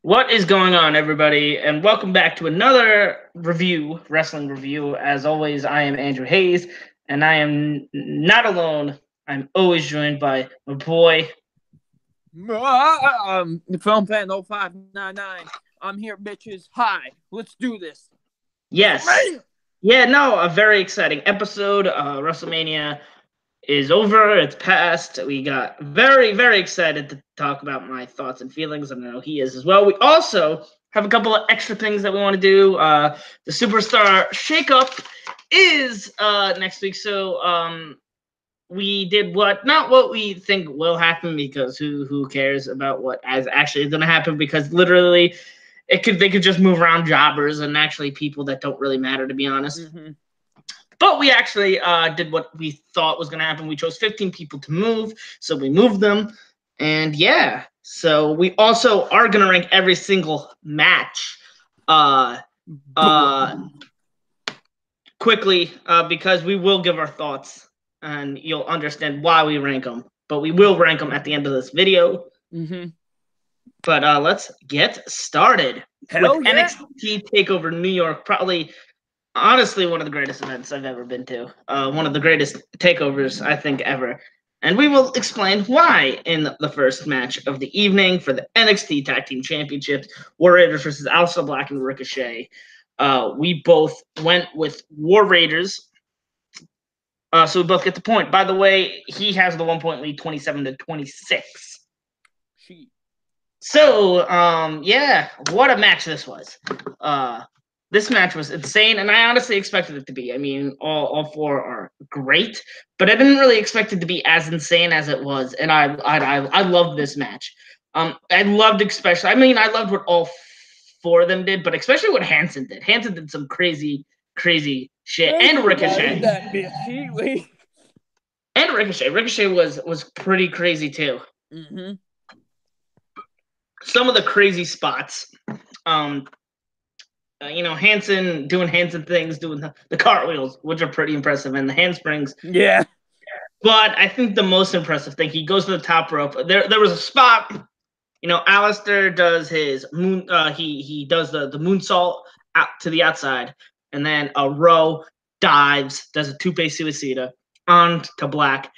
What is going on, everybody? And welcome back to another wrestling review. As always, I am Andrew Hayes, and I am not alone. I'm always joined by my boy. Film fan 0599. I'm here, bitches. Hi, let's do this. Yes. WrestleMania! Yeah, no, a very exciting episode. WrestleMania is over. It's past. We got very, very excited to talk about my thoughts and feelings, and I know he is as well. We also have a couple of extra things that we want to do. The Superstar Shakeup is next week, so we did not what we think will happen, because who cares about what is actually going to happen, because literally they could just move around jobbers and actually people that don't really matter, to be honest. Mm-hmm. But we actually did what we thought was going to happen. We chose 15 people to move, so we moved them. And yeah, so we also are going to rank every single match quickly, because we will give our thoughts and you'll understand why we rank them. But we will rank them at the end of this video. Mm-hmm. But let's get started Hell with yeah. NXT Takeover New York. Probably, honestly, one of the greatest events I've ever been to. One of the greatest takeovers, I think, ever. And we will explain why in the first match of the evening for the NXT Tag Team Championships, War Raiders versus Aleister Black and Ricochet. We both went with War Raiders. So we both get the point. By the way, he has the 1 point lead, 27-26. So, yeah, what a match this was. This match was insane, and I honestly expected it to be. I mean, all four are great, but I didn't really expect it to be as insane as it was, and I loved this match. I loved especially. I mean, I loved what all four of them did, but especially what Hanson did. Hanson did some crazy shit, and Ricochet. That bitch. And Ricochet. Ricochet was pretty crazy too. Mm-hmm. Some of the crazy spots. Hanson doing Hanson things, doing the cartwheels, which are pretty impressive, and the handsprings. Yeah. But I think the most impressive thing, he goes to the top rope. There was a spot. Aleister does his moon. He does the moonsault out to the outside, and then a row dives, does a tope suicida on to Black.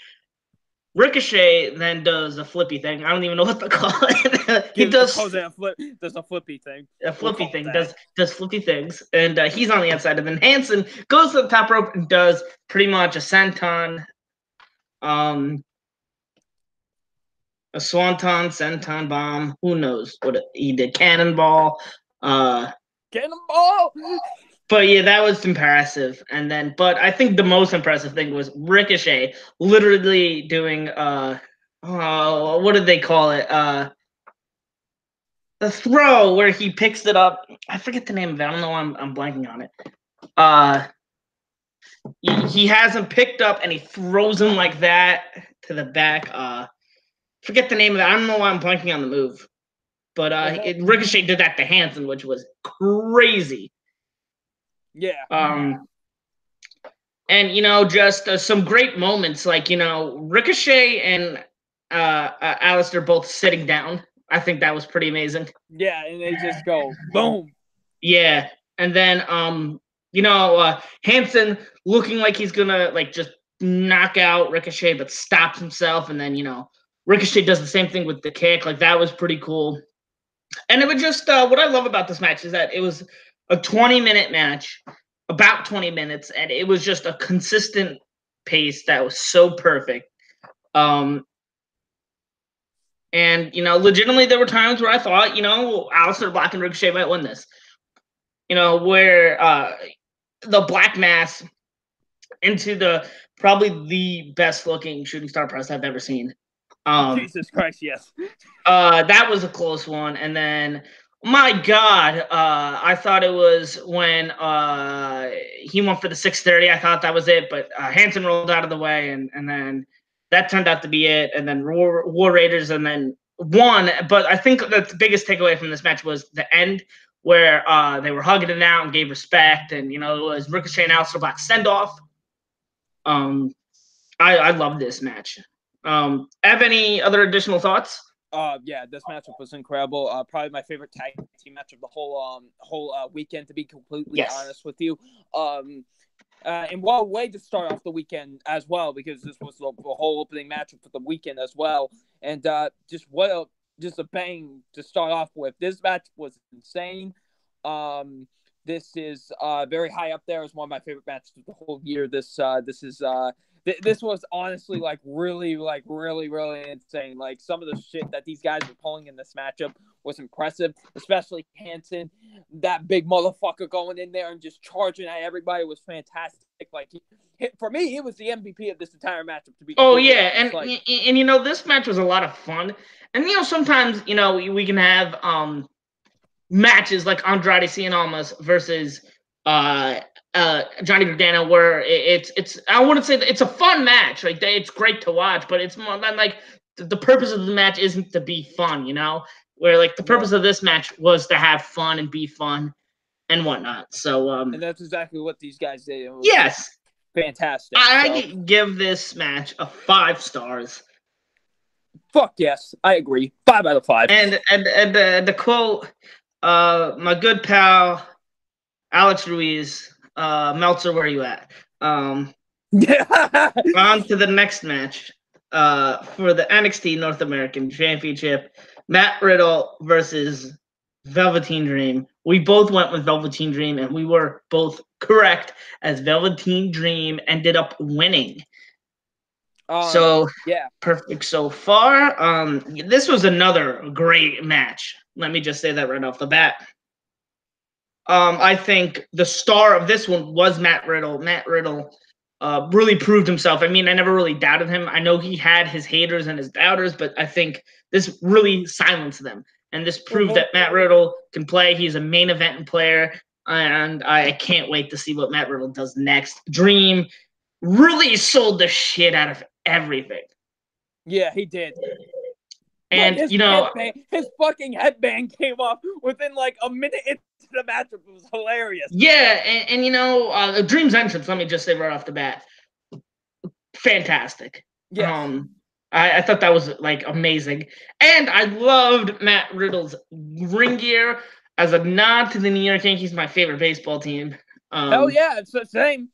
Ricochet then does a flippy thing. I don't even know what to call it. He does There's a flippy thing. a flippy thing. Does flippy things, and he's on the outside. And then Hanson goes to the top rope and does pretty much a senton, a senton bomb. Who knows what he did? Cannonball. Cannonball. But yeah, that was impressive. And then, but I think the most impressive thing was Ricochet literally doing what did they call it? The throw where he picks it up. I forget the name of it. I don't know why I'm blanking on it. He has him picked up and he throws him like that to the back. Forget the name of it. I don't know why I'm blanking on the move. But Ricochet did that to Hanson, which was crazy. Yeah. And just some great moments, like Ricochet and Aleister both sitting down. I think that was pretty amazing. Yeah, and they just go boom. Yeah, and then Hanson looking like he's gonna just knock out Ricochet, but stops himself, and then Ricochet does the same thing with the kick. Like, that was pretty cool. And it was just what I love about this match is that it was a 20-minute match, about 20 minutes, and it was just a consistent pace that was so perfect. And legitimately, there were times where I thought, Aleister Black and Ricochet might win this. Where the Black Mass into the probably the best looking shooting star press I've ever seen. Jesus Christ, yes. That was a close one. And then, my God, I thought it was when he went for the 630. I thought that was it, but Hanson rolled out of the way, and then that turned out to be it. And then War Raiders, and then won. But I think the biggest takeaway from this match was the end, where they were hugging it out and gave respect, and it was Ricochet and Aleister Black send off. I love this match. Have any other additional thoughts? Yeah, this matchup was incredible. Probably my favorite tag team match of the whole weekend, to be completely Yes. honest with you. And what a way to start off the weekend as well, because this was the whole opening matchup for the weekend as well. And just a bang to start off with. This match was insane. This is very high up there as one of my favorite matches of the whole year. This was honestly really insane. Like, some of the shit that these guys were pulling in this matchup was impressive, especially Hanson. That big motherfucker going in there and just charging at everybody was fantastic. Like, for me, he was the MVP of this entire matchup, to be completely honest. And this match was a lot of fun. And sometimes we can have matches like Andrade Cien Almas versus Johnny Gargano, where it's I wouldn't say that it's a fun match. Like, it's great to watch, but it's more than like the purpose of the match isn't to be fun. Where like the purpose of this match was to have fun and be fun and whatnot. So and that's exactly what these guys did. It was yes, fantastic. I give this match a 5 stars. Fuck yes, I agree. 5 out of 5. And the quote, my good pal Alex Ruiz, Meltzer, where you at? On to the next match for the NXT North American Championship. Matt Riddle versus Velveteen Dream. We both went with Velveteen Dream, and we were both correct, as Velveteen Dream ended up winning. So yeah, perfect so far. This was another great match. Let me just say that right off the bat. I think the star of this one was Matt Riddle. Matt Riddle really proved himself. I mean, I never really doubted him. I know he had his haters and his doubters, but I think this really silenced them. And this proved that Matt Riddle can play. He's a main event player, and I can't wait to see what Matt Riddle does next. Dream really sold the shit out of everything. Yeah, he did. And his fucking headband came off within like a minute into the matchup. It was hilarious. Yeah, and Dream's entrance, let me just say right off the bat, fantastic. Yeah. I thought that was like amazing. And I loved Matt Riddle's ring gear as a nod to the New York Yankees, my favorite baseball team. Hell yeah, it's the same.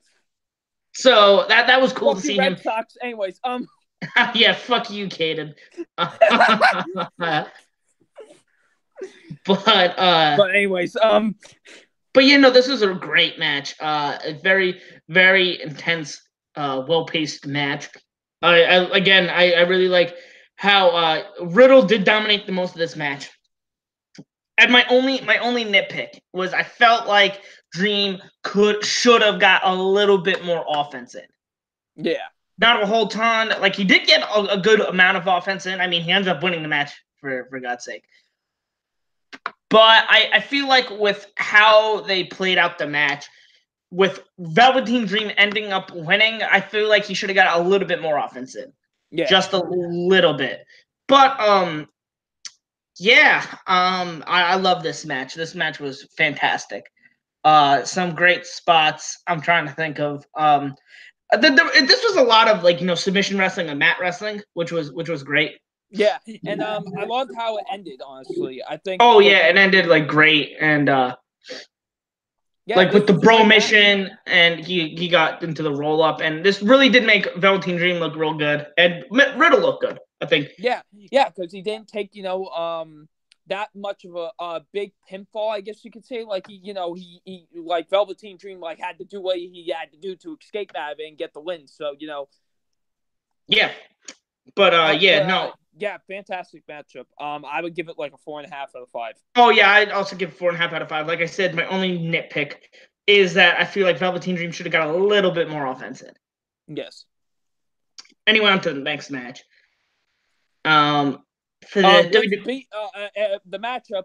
So that was cool to see Red him. Sox. Anyways, yeah, fuck you, Caden. But anyways, but this was a great match. A very, very intense, well-paced match. I really like how Riddle did dominate the most of this match. And my only nitpick was I felt like Dream should have got a little bit more offense in. Yeah. Not a whole ton. Like, he did get a good amount of offense in. I mean, he ended up winning the match, for God's sake. But I feel like with how they played out the match, with Velveteen Dream ending up winning, I feel like he should have got a little bit more offense in. Yeah. Just a little bit. But, I love this match. This match was fantastic. Some great spots I'm trying to think of. This was a lot of submission wrestling and mat wrestling, which was great. Yeah, and I loved how it ended. Honestly, I think. Oh yeah, it ended like great, and with the bro mission, and he got into the roll up, and this really did make Velveteen Dream look real good, and Riddle look good, I think. Yeah, because he didn't take that much of a big pinfall, I guess you could say. Like, he like Velveteen Dream had to do what he had to do to escape out of it and get the win. So Yeah, but yeah, fantastic matchup. I would give it like a 4.5 out of 5. Oh yeah, I'd also give 4.5 out of 5. Like I said, my only nitpick is that I feel like Velveteen Dream should have got a little bit more offense in. Yes. Anyway, on to the next match. For the the matchup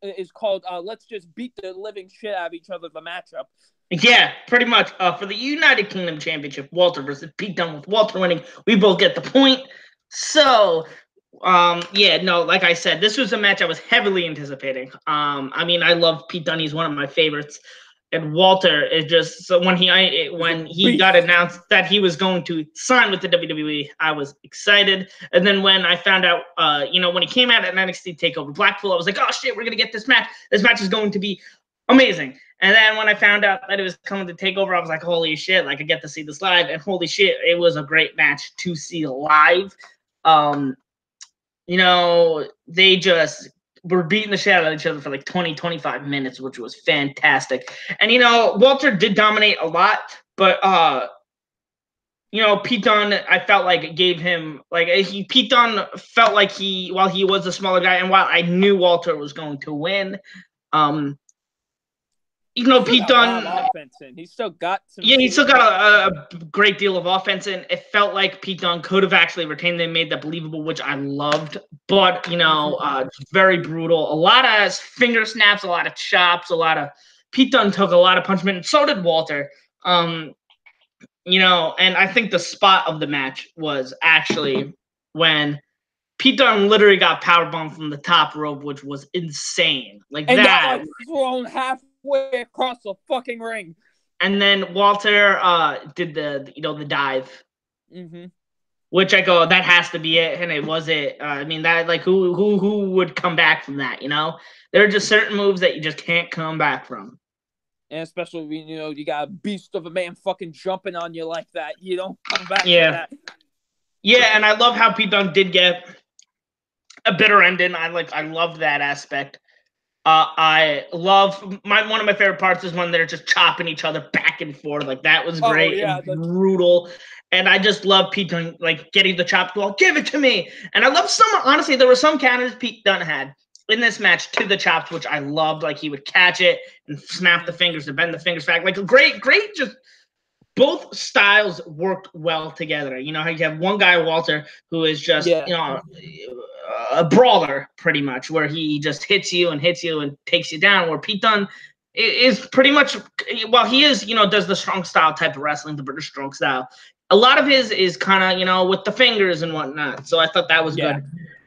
is called "Let's Just Beat the Living Shit Out of Each Other." The matchup. Yeah, pretty much. For the United Kingdom Championship, Walter versus Pete Dunne, with Walter winning. We both get the point. So, like I said, this was a match I was heavily anticipating. I mean, I love Pete Dunne. He's one of my favorites. and Walter is just so when he got announced that he was going to sign with the WWE, I was excited. And then when I found out, when he came out at NXT Takeover Blackpool, I was like, oh shit, we're gonna get this match. This match is going to be amazing. And then when I found out that it was coming to Takeover, I was like, holy shit, like I get to see this live. And holy shit, it was a great match to see live. They just were beating the shit out of each other for like 20, 25 minutes, which was fantastic. And, Walter did dominate a lot, but, Pete Dunne, I felt like it gave him, Pete Dunne felt like while he was a smaller guy, and while I knew Walter was going to win, Pete Dunne, he's still got some. Yeah, he still got a great deal of offense, and it felt like Pete Dunne could have actually retained and made that believable, which I loved. But very brutal. A lot of finger snaps, a lot of chops, Pete Dunne took a lot of punishment, and so did Walter. And I think the spot of the match was actually when Pete Dunne literally got powerbombed from the top rope, which was insane. And got thrown halfway across the fucking ring. And then Walter did the dive, which I go, that has to be it, and it was it. I mean, that who would come back from that? There are just certain moves that you just can't come back from. And especially when you got a beast of a man fucking jumping on you like that, you don't come back from that. Yeah, and I love how Pete Dunne did get a bitter ending. I love that aspect. I love one of my favorite parts is when they're just chopping each other back and forth. That was great and brutal. And I just love Pete Dunne getting the chop. Well, give it to me. And I love honestly, there were some counters Pete Dunne had in this match to the chops, which I loved. He would catch it and snap the fingers and bend the fingers back. Great, just both styles worked well together. How you have one guy, Walter, who is just a brawler pretty much, where he just hits you and takes you down, where Pete Dunne is pretty much, well, he is, does the strong style type of wrestling, the British strong style. A lot of his is kind of, with the fingers and whatnot. So I thought that was good.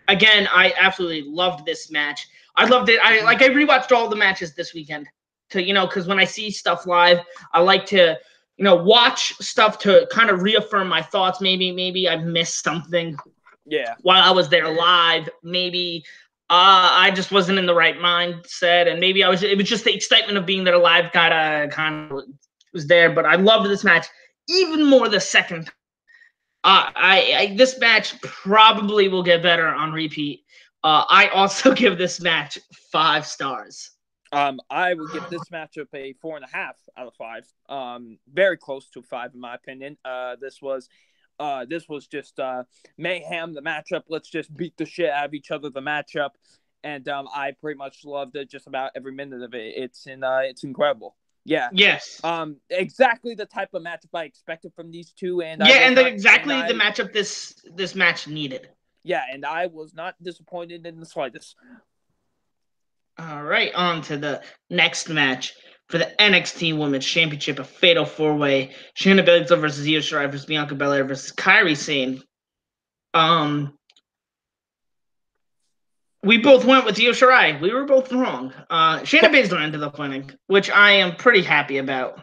Again, I absolutely loved this match. I loved it. I rewatched all the matches this weekend because when I see stuff live, I like to watch stuff to kind of reaffirm my thoughts. Maybe I missed something. Yeah. While I was there live, maybe I just wasn't in the right mindset, and maybe it was just the excitement of being there live kind of was there. But I loved this match even more the second time. This match probably will get better on repeat. I also give this match 5 stars. I would give this matchup a 4.5 out of 5. Very close to 5 in my opinion. This was just mayhem, the matchup. Let's just beat the shit out of each other, the matchup. And I pretty much loved it, just about every minute of it. It's incredible. Yeah. Yes. Exactly the type of matchup I expected from these two. And exactly the matchup this match needed. Yeah, and I was not disappointed in the slightest. All right, on to the next match for the NXT Women's Championship, a fatal 4-way. Shayna Baszler versus Io Shirai versus Bianca Belair versus Kairi Sane. We both went with Io Shirai. We were both wrong. Shayna Baszler ended up winning, which I am pretty happy about.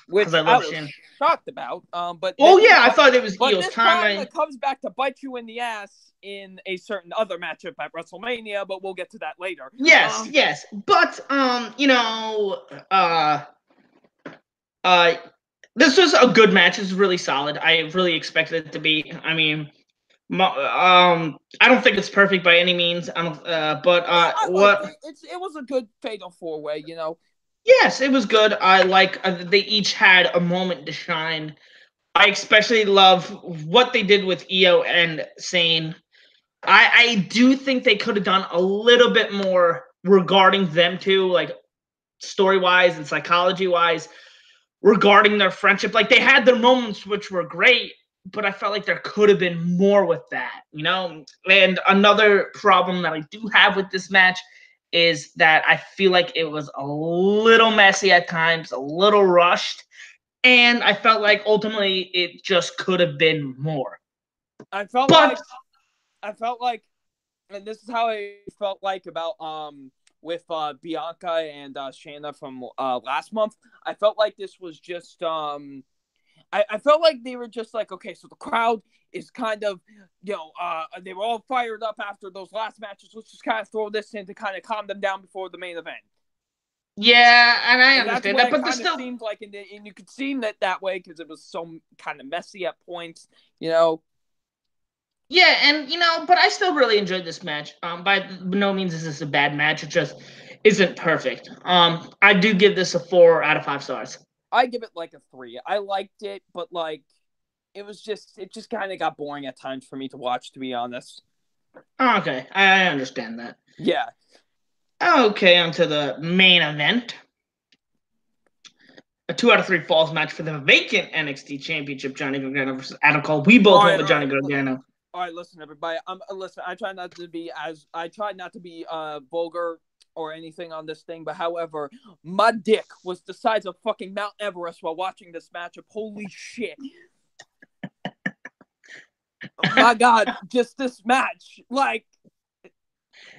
Which I was shocked about. But I thought it was Io's time. It comes back to bite you in the ass in a certain other matchup at WrestleMania, but we'll get to that later. Yes. But this was a good match. It's really solid. I really expected it to be. I mean, I don't think it's perfect by any means. It was a good fatal 4-way. Yes, it was good. I they each had a moment to shine. I especially love what they did with Io and Sane. I do think they could have done a little bit more regarding them two, story-wise and psychology-wise, regarding their friendship. They had their moments, which were great, but I felt like there could have been more with that, And another problem that I do have with this match is that I feel like it was a little messy at times, a little rushed, and I felt like ultimately it just could have been more. I felt like, and this is how I felt like about with Bianca and Shayna from last month. I felt like this was just I felt like they were just like, okay, so the crowd is kind of, they were all fired up after those last matches. Let's just kind of throw this in to kind of calm them down before the main event. Yeah, and I understand that, but but it still seemed like, and you could see that way because it was so kind of messy at points, Yeah, and but I still really enjoyed this match. By no means is this a bad match. It just isn't perfect. I do give this a 4 out of 5 stars. I give it like a 3. I liked it, but like it just kind of got boring at times for me to watch, to be honest. Okay, I understand that. Yeah. Okay, on to the main event. A 2 out of 3 falls match for the vacant NXT Championship, Johnny Gargano versus Adam Cole. We both went with Johnny Gargano. All right, listen, everybody. Listen. I try not to be vulgar or anything on this thing, but however, my dick was the size of fucking Mount Everest while watching this matchup. Holy shit! My God, just this match, like.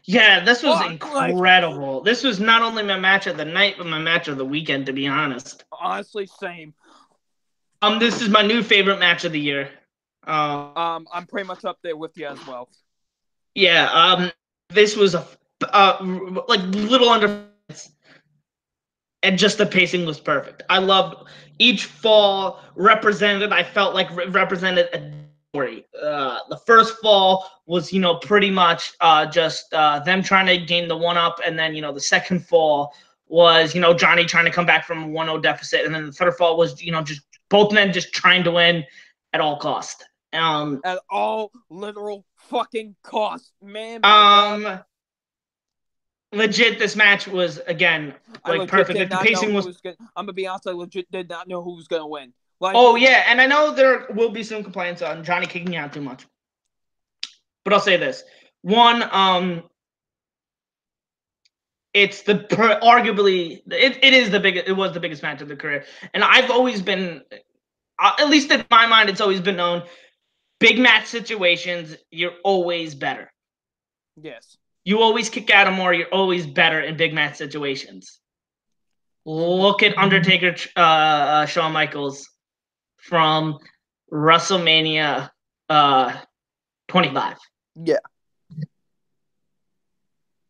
Yeah, this was incredible. This was not only my match of the night, but my match of the weekend, to be honest. Honestly, same. This is my new favorite match of the year. I'm pretty much up there with you as well. Yeah, this was a like little under, and just the pacing was perfect. I loved each fall represented. I felt like represented a story. The first fall was, pretty much just them trying to gain the 1-up, and then the second fall was Johnny trying to come back from a 1-0 deficit, and then the third fall was just both men just trying to win at all cost. At all literal fucking cost, man. Legit, this match was again perfect. The pacing was. I'm gonna be honest. I legit did not know who was gonna win. Yeah, and I know there will be some complaints on Johnny kicking out too much, but I'll say this: one, it's arguably it is the biggest. It was the biggest match of the career, and I've always been, at least in my mind, it's always been known. Big match situations, you're always better. Yes. You always kick out more. You're always better in big match situations. Look at Undertaker, Shawn Michaels from WrestleMania 25. Yeah.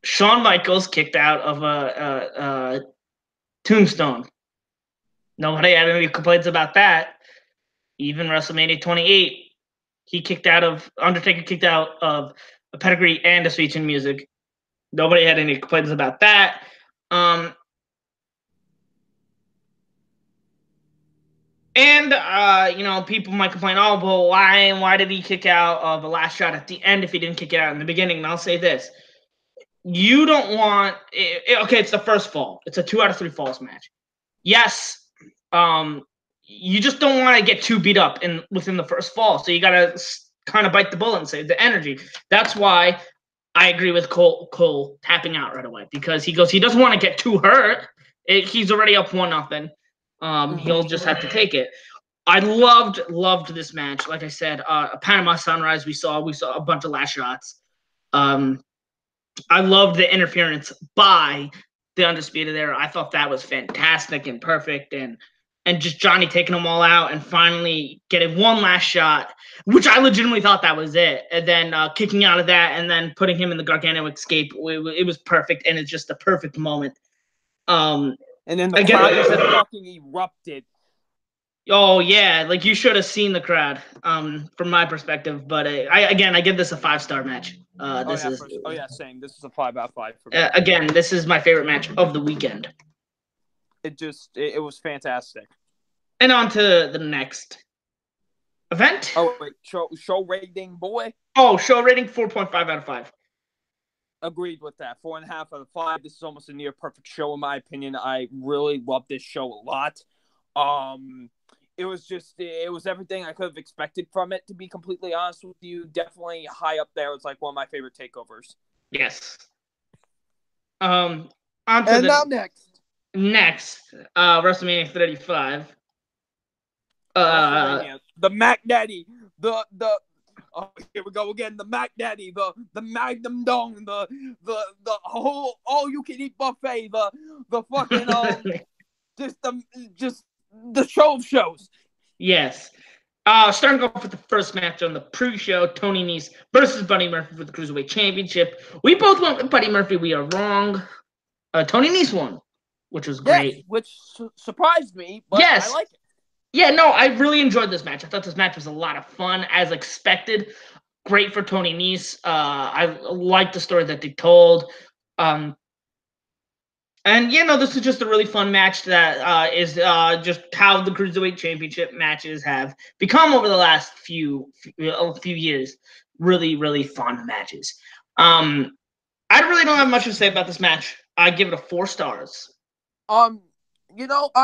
Shawn Michaels kicked out of a tombstone. Nobody had any complaints about that. Even WrestleMania 28, Undertaker kicked out of a pedigree and a Sweet Chin Music. Nobody had any complaints about that. And people might complain, oh, well, why did he kick out of a last shot at the end if he didn't kick it out in the beginning? And I'll say this. You don't want okay, it's the first fall. It's a 2 out of 3 falls match. Yes, you just don't want to get too beat up within the first fall. So you got to kind of bite the bullet and save the energy. That's why I agree with Cole tapping out right away, because he doesn't want to get too hurt. He's already up 1-0. He'll just have to take it. I loved this match. Like I said, a Panama Sunrise. We saw a bunch of last shots. I loved the interference by the Undisputed Era. I thought that was fantastic and perfect, and just Johnny taking them all out and finally getting one last shot, which I legitimately thought that was it. And then kicking out of that and then putting him in the Gargano escape. It was perfect, and it's just the perfect moment. And then the crowd just fucking erupted. Oh yeah, like you should have seen the crowd. From my perspective, but I give this a 5-star match. Same. This is a 5 out of 5 for me. Again, this is my favorite match of the weekend. It was fantastic. And on to the next event. Oh wait, show rating, boy. Oh, show rating 4.5 out of 5. Agreed with that. 4.5 out of 5. This is almost a near perfect show in my opinion. I really love this show a lot. It was everything I could have expected from it, to be completely honest with you. Definitely high up there. It's like one of my favorite takeovers. Yes. Now next, WrestleMania 35. The Mac Daddy, the Oh, here we go again. The Mac Daddy, the Magnum Dong, the whole all you can eat buffet, the fucking just the show of shows. Yes. Starting off with the first match on the pre-show, Tony Nese versus Buddy Murphy for the Cruiserweight Championship. We both went with Buddy Murphy. We are wrong. Tony Nese won, which was great. Yes, which surprised me, but yes. I like it. Yeah, no, I really enjoyed this match. I thought this match was a lot of fun, as expected. Great for Tony Nese. I liked the story that they told. And, this is just a really fun match that is just how the Cruiserweight Championship matches have become over the last few years. Really, really fun matches. I really don't have much to say about this match. I give it a 4 stars.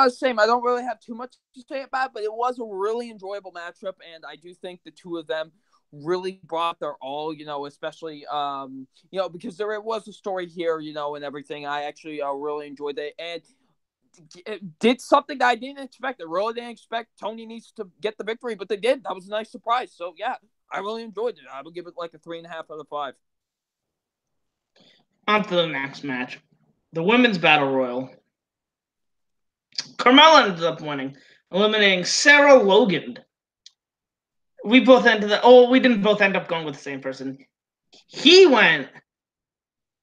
Same. I don't really have too much to say about it, but it was a really enjoyable matchup, and I do think the two of them really brought their all, especially, because there was a story here, and everything. I actually really enjoyed it, and it did something that I didn't expect. I really didn't expect Tony Nese to get the victory, but they did. That was a nice surprise. So, yeah, I really enjoyed it. I would give it like a 3.5 out of 5. On to the next match. The Women's Battle Royal. Carmella ended up winning, eliminating Sarah Logan. We both we didn't both end up going with the same person. He went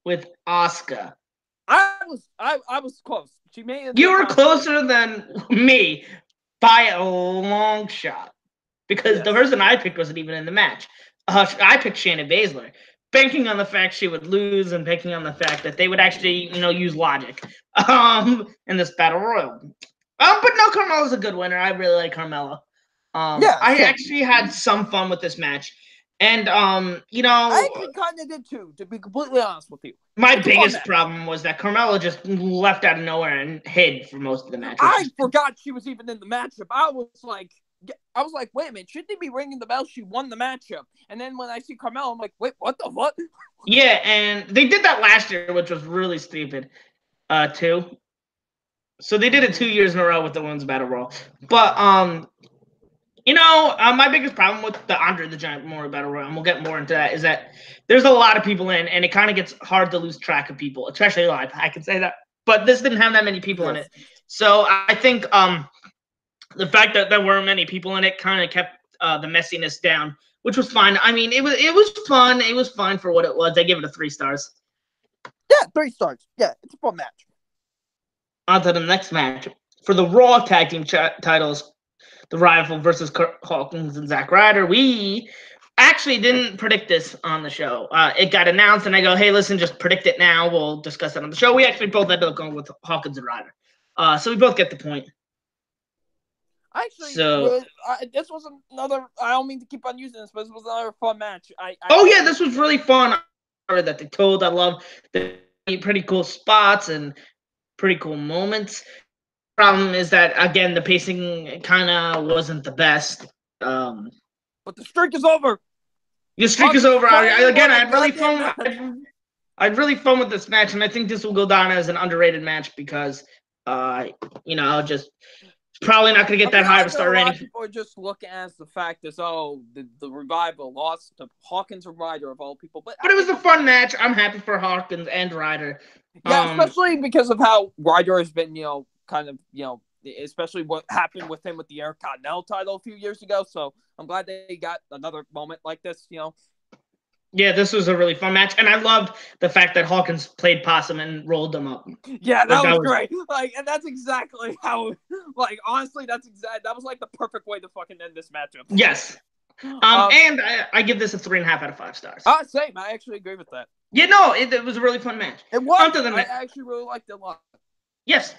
with Asuka. I was close. She made it. You were closer than me by a long shot, because the person I picked wasn't even in the match. I picked Shayna Baszler, banking on the fact she would lose and banking on the fact that they would actually, use logic in this battle royal. But no, Carmella's a good winner. I really like Carmella. I actually had some fun with this match. And, I actually kind of did too, to be completely honest with you. My biggest problem was that Carmella just left out of nowhere and hid for most of the match. I forgot she was even in the matchup. I was like, wait a minute, shouldn't they be ringing the bell? She won the matchup. And then when I see Carmella, I'm like, wait, what the fuck? Yeah, and they did that last year, which was really stupid, too. So they did it 2 years in a row with the Women's Battle Royal. But, my biggest problem with the Andre the Giant Memorial Battle Royal, and we'll get more into that, is that there's a lot of people in, and it kind of gets hard to lose track of people, especially live. I can say that. But this didn't have that many people in it. So I think the fact that there weren't many people in it kind of kept the messiness down, which was fine. I mean, it was fun. It was fine for what it was. I give it a 3 stars. Yeah, 3 stars. Yeah, it's a fun match. On to the next match. For the Raw Tag Team titles, the Rival versus Kurt Hawkins and Zack Ryder. We actually didn't predict this on the show. It got announced, and I go, hey, listen, just predict it now. We'll discuss it on the show. We actually both ended up going with Hawkins and Ryder. So we both get the point. Actually, this was another, I don't mean to keep on using this, but this was another fun match. Yeah, this was really fun. That they told. I love the pretty cool spots and pretty cool moments. Problem is that, again, the pacing kind of wasn't the best. But the streak is over. The streak is over. I had really fun. I had really fun with this match, and I think this will go down as an underrated match because, just probably not going to get that high of a star rating. People are just looking at the fact as, the Revival lost to Hawkins and Ryder of all people. But it was a fun match. I'm happy for Hawkins and Ryder. Yeah, especially because of how Ryder has been, especially what happened with him with the Intercontinental title a few years ago. So I'm glad they got another moment like this, Yeah, this was a really fun match, and I loved the fact that Hawkins played possum and rolled them up. Yeah, that was great. And that's exactly how. Honestly, that was like the perfect way to fucking end this matchup. Yes. And I give this a 3.5 out of 5 stars. Same. I actually agree with that. Yeah, no, it was a really fun match. It was. I actually really liked it a lot. Yes.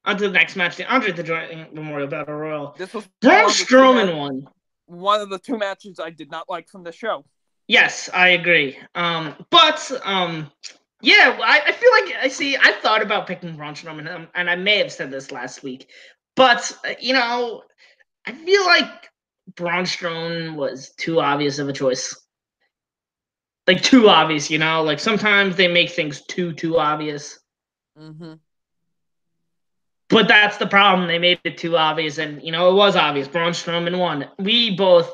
On to the next match, the Andre the Giant Memorial Battle Royal. This was Braun Strowman won. One of the 2 matches I did not like from the show. Yes, I agree. Yeah, I feel like I thought about picking Braun Strowman, and I may have said this last week, but I feel like Braun Strowman was too obvious of a choice. Like, too obvious, Like, sometimes they make things too obvious. Mm-hmm. But that's the problem. They made it too obvious, and, it was obvious. Braun Strowman won. We both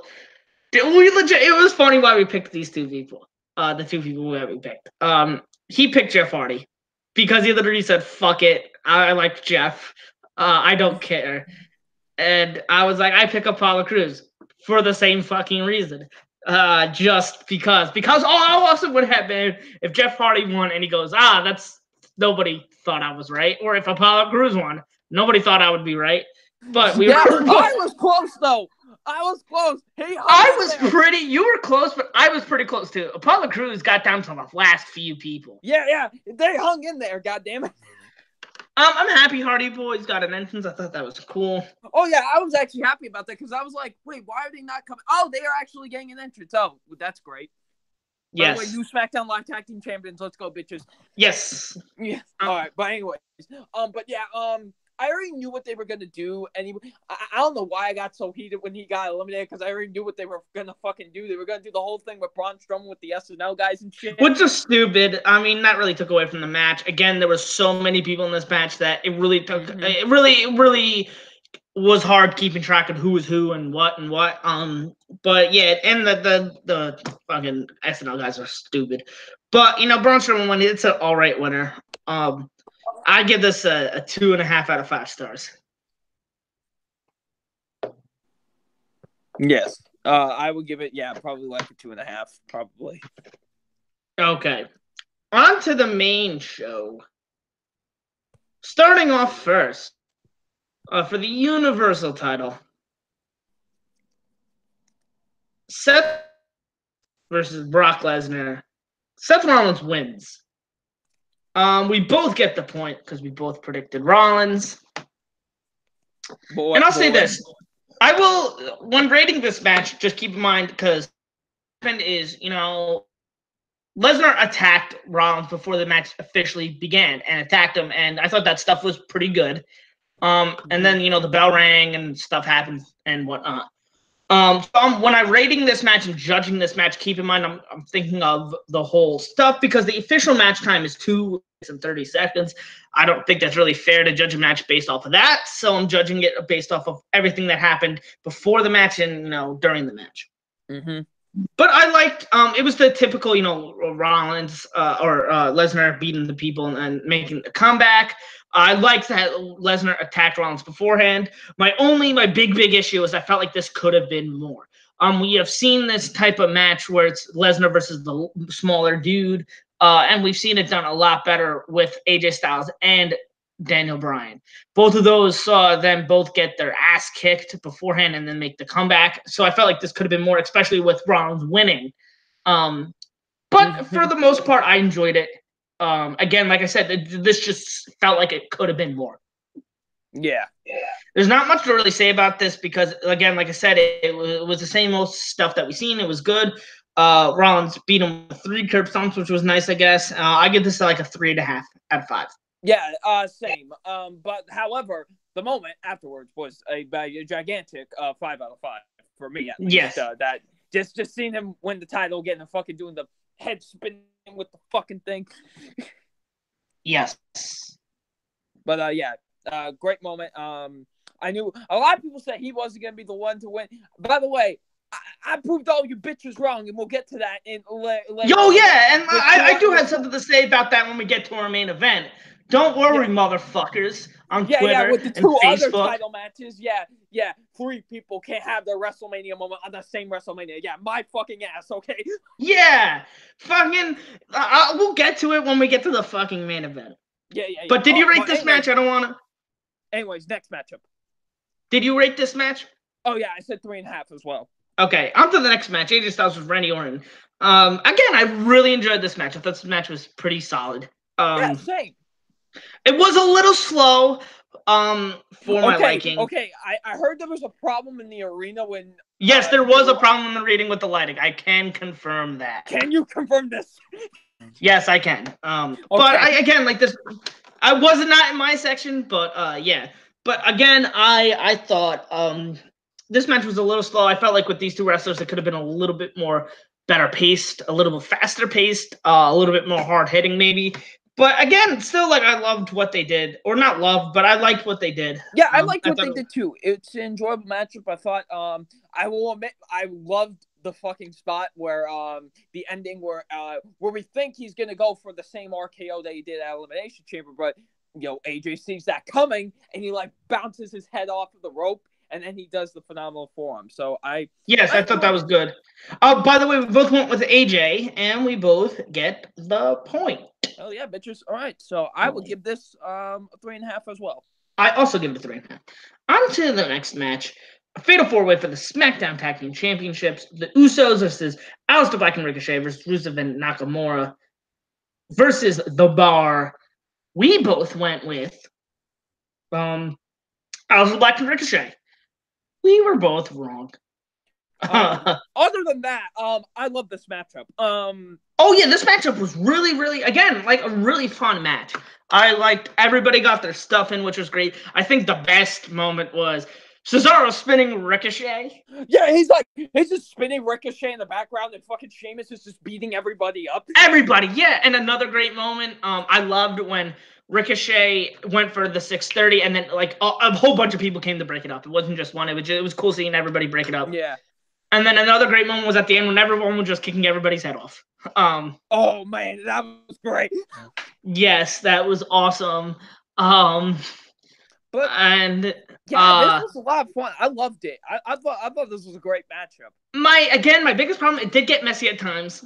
We legit. It was funny why we picked these two people. The two people that we picked. He picked Jeff Hardy because he literally said, "Fuck it, I like Jeff. I don't care." And I was like, I pick Apollo Crews for the same fucking reason. Just because all awesome would have been if Jeff Hardy won and he goes, that's nobody thought I was right, or if Apollo Crews won, nobody thought I would be right. But we were. I was close though. I was close. You were close, but I was pretty close too. Apollo Crews got down to the last few people. Yeah. They hung in there, goddammit. I'm happy Hardy Boys got an entrance. I thought that was cool. Oh yeah, I was actually happy about that because I was like, wait, why are they not coming? Oh, they are actually getting an entrance. Oh, that's great. Yes. By the way, new SmackDown Live Tag Team Champions. Let's go, bitches. Yes. Yeah. All right. But anyways, but yeah, I already knew what they were gonna do, and I don't know why I got so heated when he got eliminated because I already knew what they were gonna fucking do. They were gonna do the whole thing with Braun Strowman with the SNL guys and shit. Which is stupid. I mean, that really took away from the match. Again, there were so many people in this match that it really took. Mm-hmm. It really was hard keeping track of who was who and what. But yeah, and the fucking SNL guys are stupid. But Braun Strowman won. It's an all right winner. I give this a 2.5 out of 5 stars. Yes. I would give it, probably like a 2.5, probably. Okay. On to the main show. Starting off first, for the Universal title, Seth versus Brock Lesnar. Seth Rollins wins. We both get the point because we both predicted Rollins. And I'll say this. I will, when rating this match, just keep in mind, because what happened is, Lesnar attacked Rollins before the match officially began and attacked him, and I thought that stuff was pretty good. And then, the bell rang and stuff happened and whatnot. When I'm rating this match and judging this match, keep in mind I'm thinking of the whole stuff because the official match time is 2 minutes and 30 seconds. I don't think that's really fair to judge a match based off of that, so I'm judging it based off of everything that happened before the match and during the match. Mm-hmm. But I liked it was the typical Rollins or Lesnar beating the people and making a comeback. I liked that Lesnar attacked Rollins beforehand. My big issue is I felt like this could have been more. We have seen this type of match where it's Lesnar versus the smaller dude, and we've seen it done a lot better with AJ Styles and Daniel Bryan. Both of those saw them both get their ass kicked beforehand and then make the comeback. So I felt like this could have been more, especially with Rollins winning. But for the most part, I enjoyed it. Again, like I said, this just felt like it could have been more. Yeah. There's not much to really say about this because, again, like I said, it was the same old stuff that we've seen. It was good. Rollins beat him with 3 curb stomps, which was nice, I guess. I give this like a 3.5 out of 5. Yeah, same. But however, the moment afterwards was a gigantic 5 out of 5 for me. At least. Yes. That just seeing him win the title, getting the fucking doing the head spinning with the fucking thing. Yes. But great moment. I knew a lot of people said he wasn't gonna be the one to win. By the way, I proved all you bitches wrong, and we'll get to that in later. Yo, yeah, and I do have something to say about that when we get to our main event. Don't worry, motherfuckers, on Twitter with the 2 and other Facebook. title matches. Yeah, 3 people can't have their WrestleMania moment on the same WrestleMania. Yeah, my fucking ass, okay? Yeah, fucking, we'll get to it when we get to the fucking main event. Yeah. But did you rate this match? I don't want to. Anyways, next matchup. Did you rate this match? Oh, yeah, I said 3.5 as well. Okay, on to the next match. AJ Styles with Randy Orton. Again, I really enjoyed this match. I thought this match was pretty solid. Yeah, same. It was a little slow for my liking. Okay, I heard there was a problem in the arena when... Yes, there was a problem in the reading with the lighting. I can confirm that. Can you confirm this? Yes, I can. But again, like this... I was not in my section, but yeah. But again, I thought this match was a little slow. I felt like with these 2 wrestlers, it could have been a little bit more better paced, a little bit faster paced, a little bit more hard hitting maybe. But again, still, like, I loved what they did. Or not loved, but I liked what they did. Yeah, I liked what they did too. It's an enjoyable matchup. I thought, I will admit, I loved the fucking spot where the ending where we think he's gonna go for the same RKO that he did at Elimination Chamber, but AJ sees that coming and he like bounces his head off of the rope and then he does the phenomenal forearm. So I thought that was good. By the way, we both went with AJ and we both get the point. Oh yeah, bitches. All right, so I will give this 3.5 as well. I also give it 3.5. On to the next match. A fatal 4-way for the SmackDown Tag Team Championships. The Usos versus Aleister Black and Ricochet versus Rusev and Nakamura versus The Bar. We both went with Aleister Black and Ricochet. We were both wrong. Other than that, I love this matchup. Oh yeah, this matchup was really, really, again, like a really fun match. I liked everybody got their stuff in, which was great. I think the best moment was Cesaro spinning Ricochet. Yeah, he's just spinning Ricochet in the background, and fucking Sheamus is just beating everybody up. Everybody, yeah. And another great moment, I loved when Ricochet went for the 630, and then like a whole bunch of people came to break it up. It wasn't just one. It was cool seeing everybody break it up. Yeah. And then another great moment was at the end when everyone was just kicking everybody's head off. Oh man, that was great. Yes, that was awesome. But and this was a lot of fun. I loved it. I thought this was a great matchup. My biggest problem, it did get messy at times.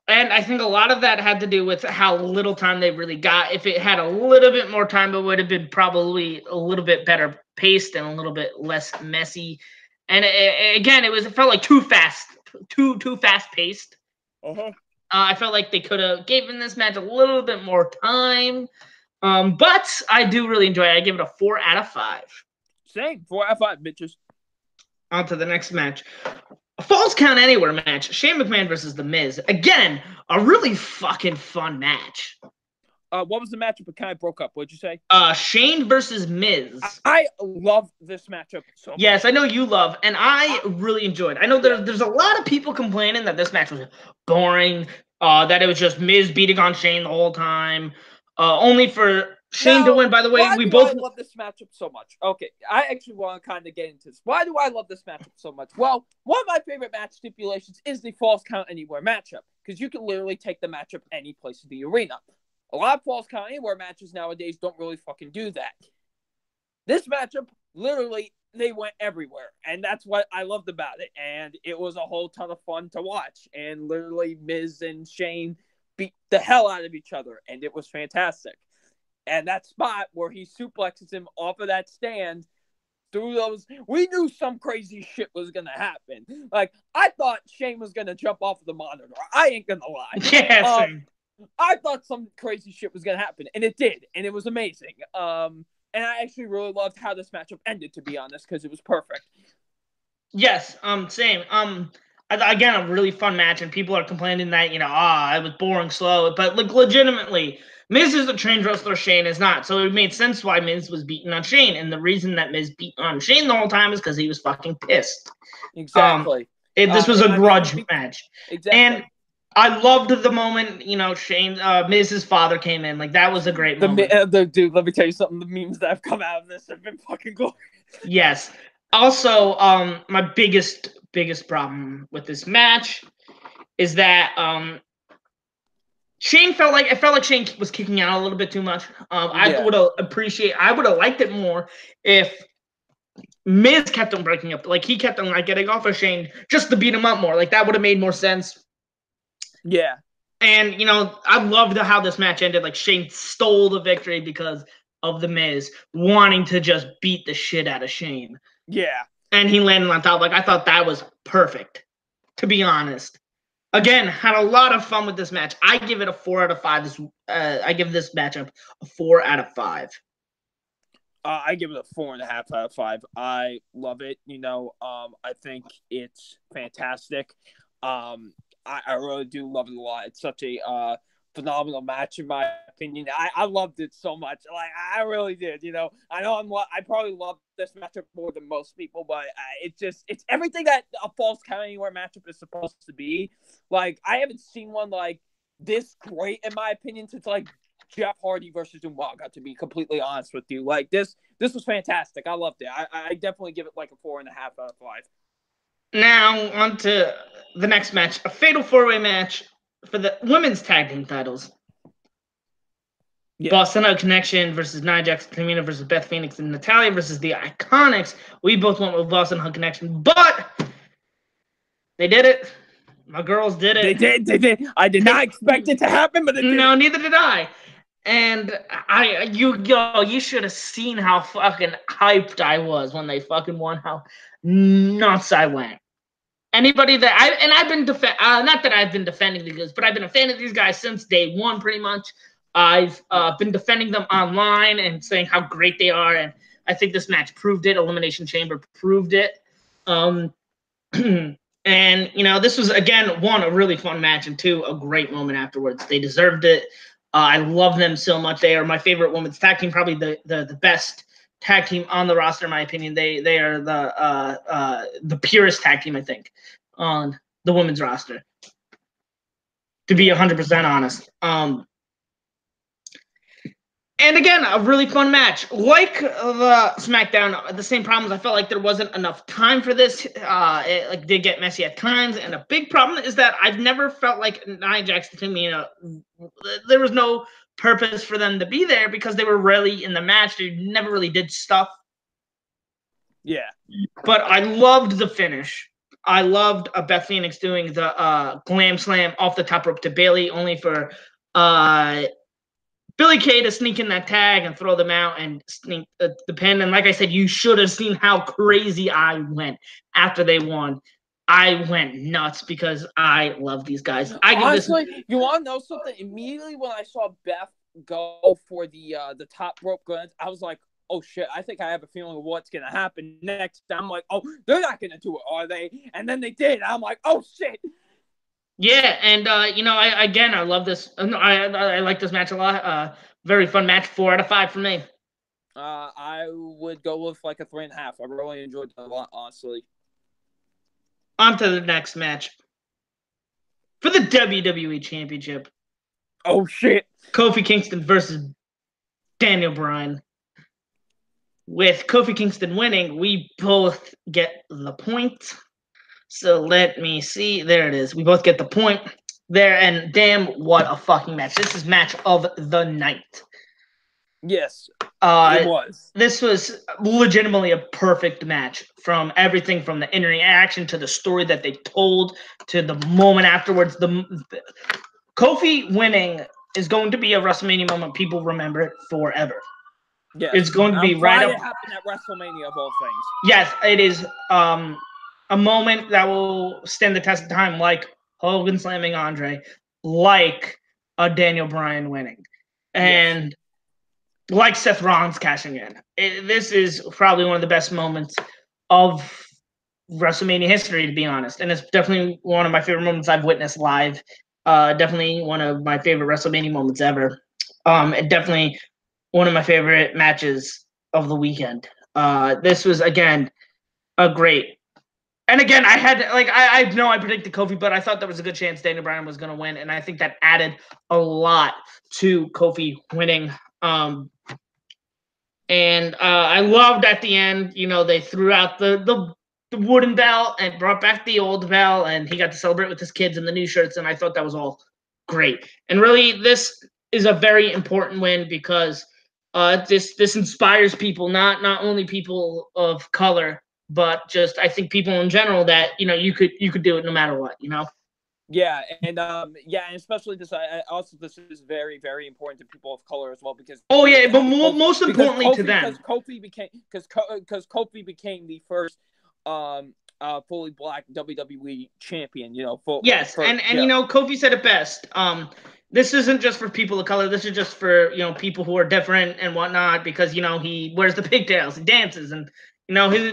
And I think a lot of that had to do with how little time they really got. If it had a little bit more time, it would have been probably a little bit better paced and a little bit less messy. And it felt like too fast paced. Uh-huh. I felt like they could have given this match a little bit more time. But I do really enjoy it. I give it a 4 out of 5. Same, 4 out of 5, bitches. On to the next match. A Falls Count Anywhere match. Shane McMahon versus The Miz. Again, a really fucking fun match. What was the matchup? It kind of broke up. What'd you say? Shane versus Miz. I love this matchup so much. Yes, I know you love, and I really enjoyed. I know there's a lot of people complaining that this match was boring, that it was just Miz beating on Shane the whole time, only for Shane to win. By the way, I love this matchup so much. Okay, I actually want to kind of get into this. Why do I love this matchup so much? Well, one of my favorite match stipulations is the Falls Count Anywhere matchup, because you can literally take the matchup any place in the arena. A lot of Falls Count Anywhere matches nowadays don't really fucking do that. This matchup, literally, they went everywhere, and that's what I loved about it. And it was a whole ton of fun to watch. And literally, Miz and Shane beat the hell out of each other, and it was fantastic. And that spot where he suplexes him off of that stand through those, we knew some crazy shit was gonna happen. Like, I thought Shane was gonna jump off of the monitor. I ain't gonna lie. Yeah, I thought some crazy shit was gonna happen, and it did, and it was amazing. And I actually really loved how this matchup ended, to be honest, because it was perfect. Yes, same. Again, a really fun match, and people are complaining that, it was boring, slow. But, like, legitimately, Miz is a trained wrestler, Shane is not. So it made sense why Miz was beating on Shane. And the reason that Miz beat on Shane the whole time is because he was fucking pissed. Exactly. This was a grudge match. Exactly. And I loved the moment, Shane, Miz's father came in. Like, that was a great moment. Dude, let me tell you something. The memes that have come out of this have been fucking glorious. Yes. Also, my biggest problem with this match is that Shane felt like Shane was kicking out a little bit too much. I would have liked it more if Miz kept on breaking up. Like, he kept on getting off of Shane just to beat him up more. Like, that would have made more sense. Yeah. And, I loved how this match ended. Like, Shane stole the victory because of the Miz wanting to just beat the shit out of Shane. Yeah. And he landed on top. Like, I thought that was perfect, to be honest. Again, had a lot of fun with this match. I give it a 4 out of 5. I give this matchup a 4 out of 5. I give it a 4.5 out of 5. I love it. I think it's fantastic. I really do love it a lot. It's such a phenomenal match, in my opinion. I loved it so much. Like, I really did. I know I probably love this matchup more than most people, but it's everything that a Falls Count Anywhere matchup is supposed to be. Like, I haven't seen one like this great, in my opinion, since like Jeff Hardy versus Umaga, to be completely honest with you. Like, this was fantastic. I loved it. I definitely give it like a 4.5 out of 5. Now on to the next match, a fatal 4-way match for the women's tag team titles. Yeah. Boston Hug Connection versus Nia Jax, Tamina versus Beth Phoenix and Natalia versus the Iconics. We both went with Boston Hug Connection, but they did it. My girls did it. They did. I did not expect it to happen, but it did. No, neither did I. And you should have seen how fucking hyped I was when they fucking won. How nuts I went. Anybody that I've been not that I've been defending these, but I've been a fan of these guys since day one, pretty much. I've been defending them online and saying how great they are, and I think this match proved it. Elimination Chamber proved it. And this was again one, a really fun match, and two, a great moment afterwards. They deserved it. I love them so much. They are my favorite women's tag team, probably the best tag team on the roster, in my opinion. They are the purest tag team, I think, on the women's roster. To be 100% honest. And again, a really fun match. Like the SmackDown, the same problems. I felt like there wasn't enough time for this. It did get messy at times. And a big problem is that I've never felt like Nia Jax and Tamina, there was no purpose for them to be there because they were rarely in the match. They never really did stuff. Yeah. But I loved the finish. I loved Beth Phoenix doing the glam slam off the top rope to Bayley, only for Billie Kay to sneak in that tag and throw them out and sneak the pin. And like I said, you should have seen how crazy I went after they won. I went nuts because I love these guys. Honestly, you want to know something? Immediately when I saw Beth go for the top rope glance, I was like, oh shit, I think I have a feeling of what's going to happen next. I'm like, oh, they're not going to do it, are they? And then they did. I'm like, oh shit. Yeah, and I love this. I like this match a lot. Very fun match. 4 out of 5 for me. I would go with like a 3.5. I really enjoyed it a lot, honestly. On to the next match for the WWE Championship. Oh shit! Kofi Kingston versus Daniel Bryan. With Kofi Kingston winning, we both get the point. So let me see. There it is. We both get the point there. And damn, what a fucking match. This is match of the night. Yes, it was. This was legitimately a perfect match from everything from the interaction to the story that they told to the moment afterwards. Kofi winning is going to be a WrestleMania moment people remember it forever. Yes. It's going to be right up. It happened at WrestleMania of all things. Yes, it is a moment that will stand the test of time, like Hogan slamming Andre, like a Daniel Bryan winning, and like Seth Rollins cashing in. This is probably one of the best moments of WrestleMania history, to be honest, and it's definitely one of my favorite moments I've witnessed live. Definitely one of my favorite WrestleMania moments ever. And definitely one of my favorite matches of the weekend. This was again a great. And again, I know I predicted Kofi, but I thought there was a good chance Daniel Bryan was going to win, and I think that added a lot to Kofi winning. And I loved at the end, they threw out the wooden bell and brought back the old bell, and he got to celebrate with his kids in the new shirts, and I thought that was all great. And really, this is a very important win because this inspires people, not only people of color, but just I think people in general that you could do it no matter what. Yeah, and especially this. This is very, very important to people of color as well because. Oh yeah, but most importantly Kofi, to them, because Kofi became the first fully black WWE champion. Yes, and Kofi said it best. This isn't just for people of color. This is just for people who are different and whatnot because he wears the pigtails, he dances, and I've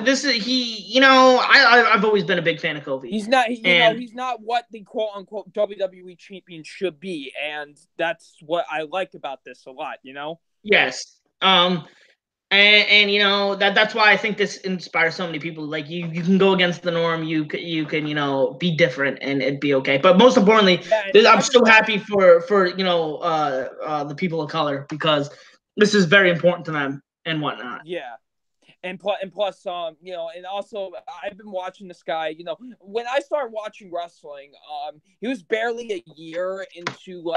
always been a big fan of Kofi. He's not, he's not what the quote unquote WWE champion should be, and that's what I like about this a lot. Yes. And that's why I think this inspires so many people. Like you can go against the norm. You can be different and it'd be okay. But most importantly, I'm so happy for the people of color because this is very important to them and whatnot. Yeah. And plus, and also I've been watching this guy. When I started watching wrestling, he was barely a year into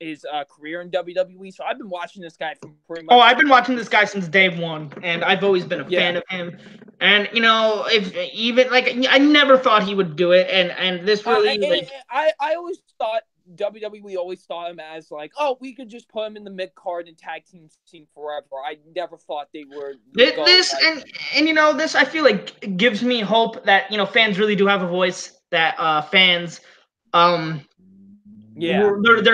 his career in WWE. So I've been watching this guy from pretty much. Oh, I've been watching this guy since day one, and I've always been a fan of him. And if even I never thought he would do it, and this really I always thought WWE always thought him as we could just put him in the mid card and tag team scene forever. I never thought they were this I feel like gives me hope that fans really do have a voice, that fans their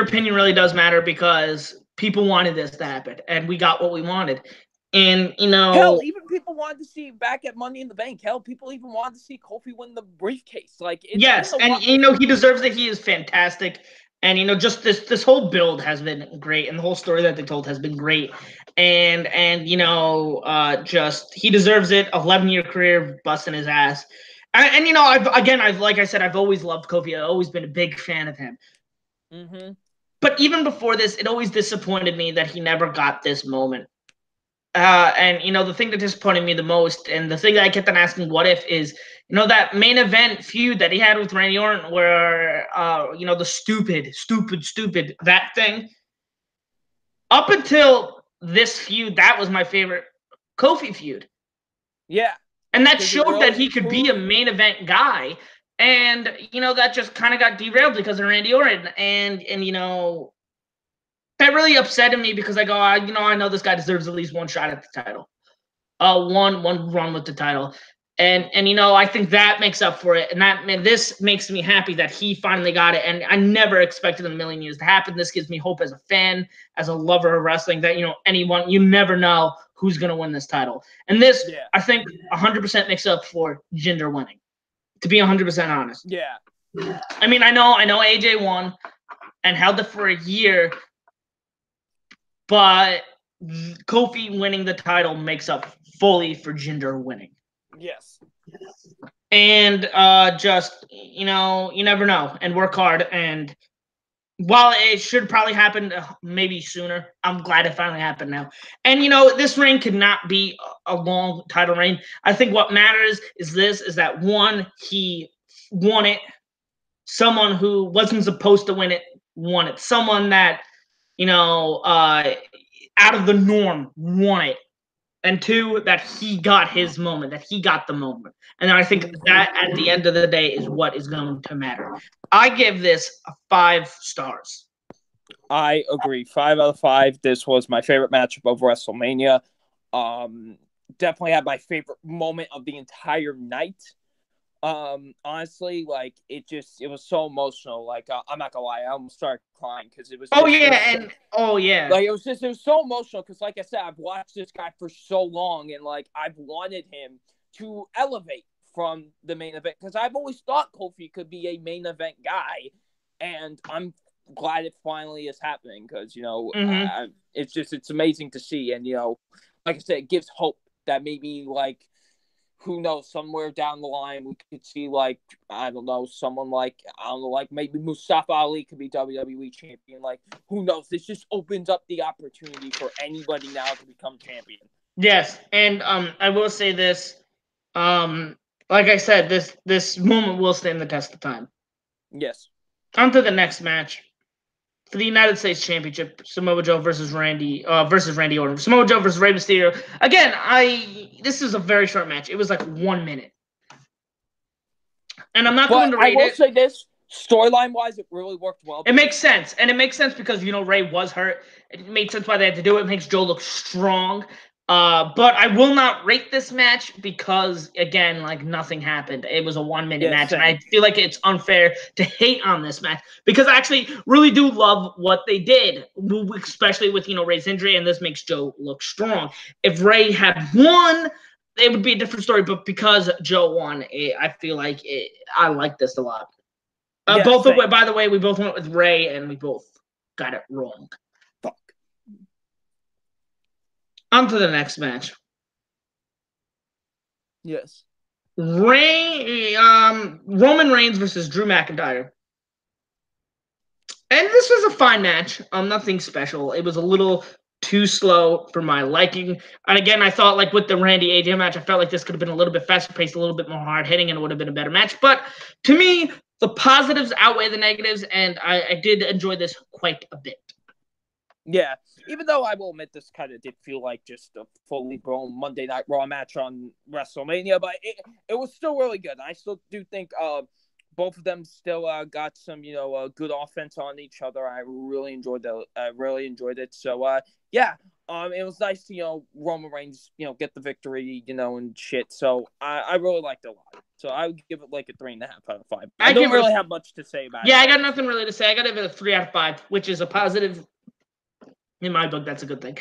opinion really does matter, because people wanted this to happen and we got what we wanted. And hell, even people wanted to see back at Money in the Bank. Hell, people even wanted to see Kofi win the briefcase. Yes, and he deserves it. He is fantastic. And just this whole build has been great, and the whole story that they told has been great. And just he deserves it. 11-year career busting his ass. And I've always loved Kofi. I've always been a big fan of him. Mm-hmm. But even before this, it always disappointed me that he never got this moment. And the thing that disappointed me the most, and the thing that I kept on asking what if, is that main event feud that he had with Randy Orton, where the stupid that thing. Up until this feud, that was my favorite Kofi feud. Yeah. And that showed that he could be a main event guy. And that just kind of got derailed because of Randy Orton. And that really upset me, because I go, I know this guy deserves at least one shot at the title, one run with the title, and I think that makes up for it, and this makes me happy that he finally got it, and I never expected in a million years to happen. This gives me hope as a fan, as a lover of wrestling, that you never know who's gonna win this title, and this I think 100% makes up for Jinder winning. To be 100% honest, I mean, I know AJ won and held it for a year. But Kofi winning the title makes up fully for Jinder winning. Yes. And just, you never know. And work hard. And while it should probably happen maybe sooner, I'm glad it finally happened now. And, this reign could not be a long title reign. I think what matters is that one, he won it. Someone who wasn't supposed to win it won it. Someone that out of the norm won it. And two, that he got his moment, that he got the moment. And I think that at the end of the day is what is going to matter. I give this 5 stars. I agree. 5 out of 5. This was my favorite matchup of WrestleMania. Definitely had my favorite moment of the entire night. Honestly, it was so emotional. I'm not gonna lie, I almost started crying because it was. It was so emotional because, like I said, I've watched this guy for so long, and I've wanted him to elevate from the main event, because I've always thought Kofi could be a main event guy, and I'm glad it finally is happening, because it's amazing to see, and like I said, it gives hope that maybe who knows, somewhere down the line we could see I don't know, someone maybe Mustafa Ali could be WWE champion. Who knows? This just opens up the opportunity for anybody now to become champion. Yes, and I will say this. Like I said, this moment will stand the test of time. Yes. On to the next match. For the United States Championship, Samoa Joe versus Randy Orton. Samoa Joe versus Rey Mysterio. Again, this is a very short match. It was 1 minute. And I'm not going to rate it. I will say this, storyline-wise, it really worked well. It makes sense. And it makes sense because, Rey was hurt. It made sense why they had to do it. It makes Joe look strong. But I will not rate this match because, again, nothing happened. It was a 1 minute match, and I feel like it's unfair to hate on this match because I actually really do love what they did, especially with, Rey's injury, and this makes Joe look strong. If Rey had won, it would be a different story, but because Joe won, I feel like I like this a lot. By the way, we both went with Rey, and we both got it wrong. On to the next match. Yes. Roman Reigns versus Drew McIntyre. And this was a fine match. Nothing special. It was a little too slow for my liking. And again, I thought like with the Randy AJ match, I felt like this could have been a little bit faster paced, a little bit more hard hitting, and it would have been a better match. But to me, the positives outweigh the negatives, and I did enjoy this quite a bit. Yeah, even though I will admit this kind of did feel like just a fully blown Monday Night Raw match on WrestleMania, but it was still really good. I still do think both of them still got some good offense on each other. I really enjoyed it. So yeah, it was nice to Roman Reigns get the victory and shit. So I really liked it a lot. So I would give it like a 3.5 out of 5. I don't really have much to say about it. Yeah, I got nothing really to say. I got to give it a 3 out of 5, which is a positive. In my book, that's a good thing.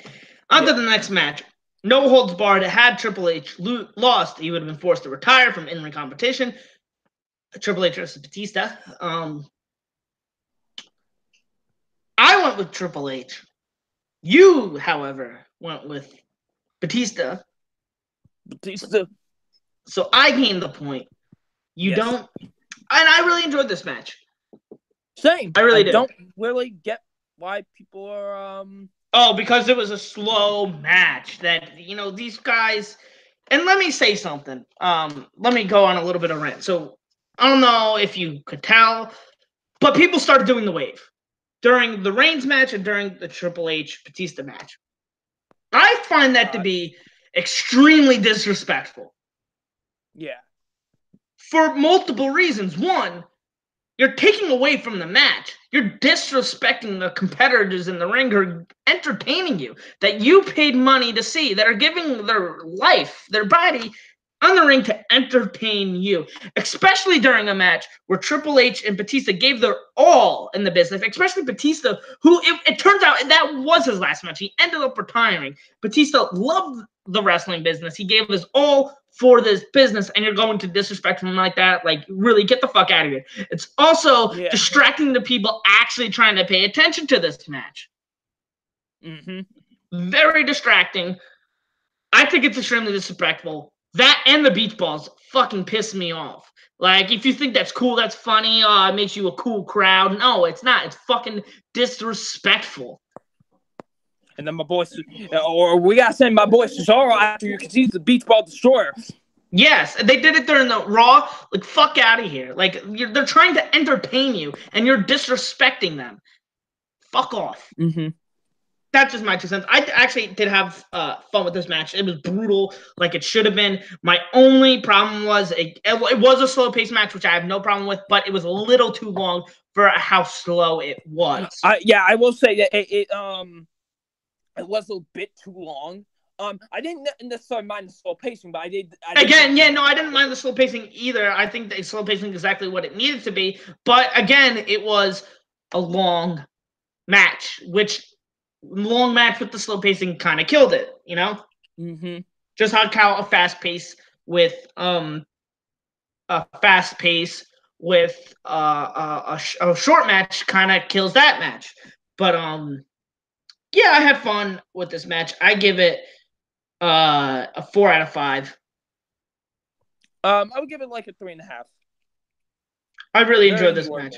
On to the next match. No holds barred. Had Triple H lost, he would have been forced to retire from in-ring competition. Triple H versus Batista. I went with Triple H. You, however, went with Batista. So I gained the point. You don't. And I really enjoyed this match. Same. I really did. Don't really get why people are Oh, because it was a slow match that these guys. And let me say something. Let me go on a little bit of rant. So I don't know if you could tell, but people started doing the wave during the Reigns match and during the Triple H Batista match. I find that to be extremely disrespectful. Yeah. For multiple reasons. One, you're taking away from the match. You're disrespecting the competitors in the ring who are entertaining you, that you paid money to see, that are giving their life, their body on the ring to entertain you, especially during a match where Triple H and Batista gave their all in the business, especially Batista, who it turns out that was his last match. He ended up retiring. Batista loved the wrestling business. He gave his all for this business, and you're going to disrespect him like that? Like, really, get the fuck out of here. It's also distracting the people actually trying to pay attention to this match. Very distracting. I think it's extremely disrespectful. That and the beach balls fucking piss me off. Like, if you think that's cool, that's funny, it makes you a cool crowd. No, it's not. It's fucking disrespectful. And then my boy, or we gotta send my boy Cesaro after you because he's the beach ball destroyer. Yes, they did it during the Raw. Like, fuck out of here. Like, they're trying to entertain you, and you're disrespecting them. Fuck off. That's just my 2 cents. I actually did have fun with this match. It was brutal, like it should have been. My only problem was it was a slow-paced match, which I have no problem with, but it was a little too long for how slow it was. I will say that it was a bit too long. I didn't necessarily mind the slow pacing, but I didn't mind the slow pacing either. I think the slow pacing is exactly what it needed to be. But again, it was a long match, which long match with the slow pacing kind of killed it, Just how a fast pace with a short match kind of kills that match. But yeah, I had fun with this match. I give it a 4 out of 5. I would give it like a 3.5. I really enjoyed this match.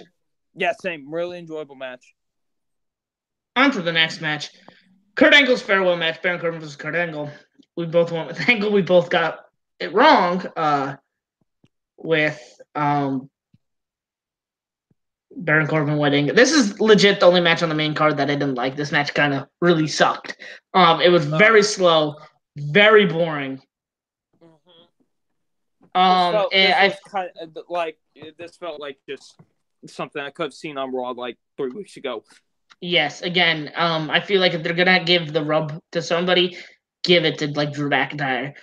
Yeah, same. Really enjoyable match. On to the next match. Kurt Angle's farewell match. Baron Corbin versus Kurt Angle. We both went with Angle. We both got it wrong with Baron Corbin winning. This is legit the only match on the main card that I didn't like. This match kind of really sucked. It was very slow, very boring. This felt like just something I could have seen on Raw like 3 weeks ago. Yes, again, I feel like if they're gonna give the rub to somebody, give it to like Drew McIntyre.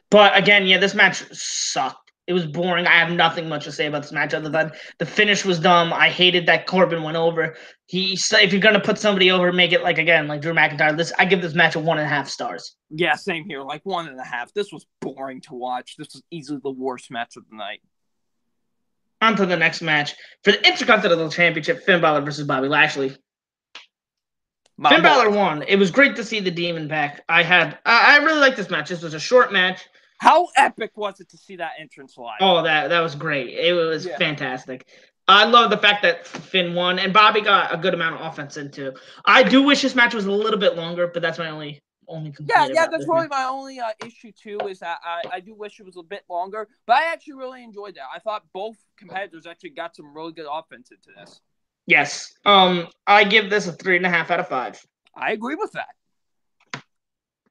But again, yeah, this match sucked. It was boring. I have nothing much to say about this match other than the finish was dumb. I hated that Corbin went over. If you're gonna put somebody over, make it like Drew McIntyre. I give this match a 1.5 stars. Yeah, same here. Like 1.5. This was boring to watch. This was easily the worst match of the night. On to the next match. For the Intercontinental Championship, Finn Balor versus Bobby Lashley. Finn Balor won. It was great to see the Demon back. I really liked this match. This was a short match. How epic was it to see that entrance live? Oh, that was great. It was fantastic. I love the fact that Finn won, and Bobby got a good amount of offense in too. I do wish this match was a little bit longer, but that's my only complaint about that's this really match. my only issue too. Is that I do wish it was a bit longer, but I actually really enjoyed that. I thought both competitors actually got some really good offense into this. Yes. I give this a 3.5 out of 5. I agree with that.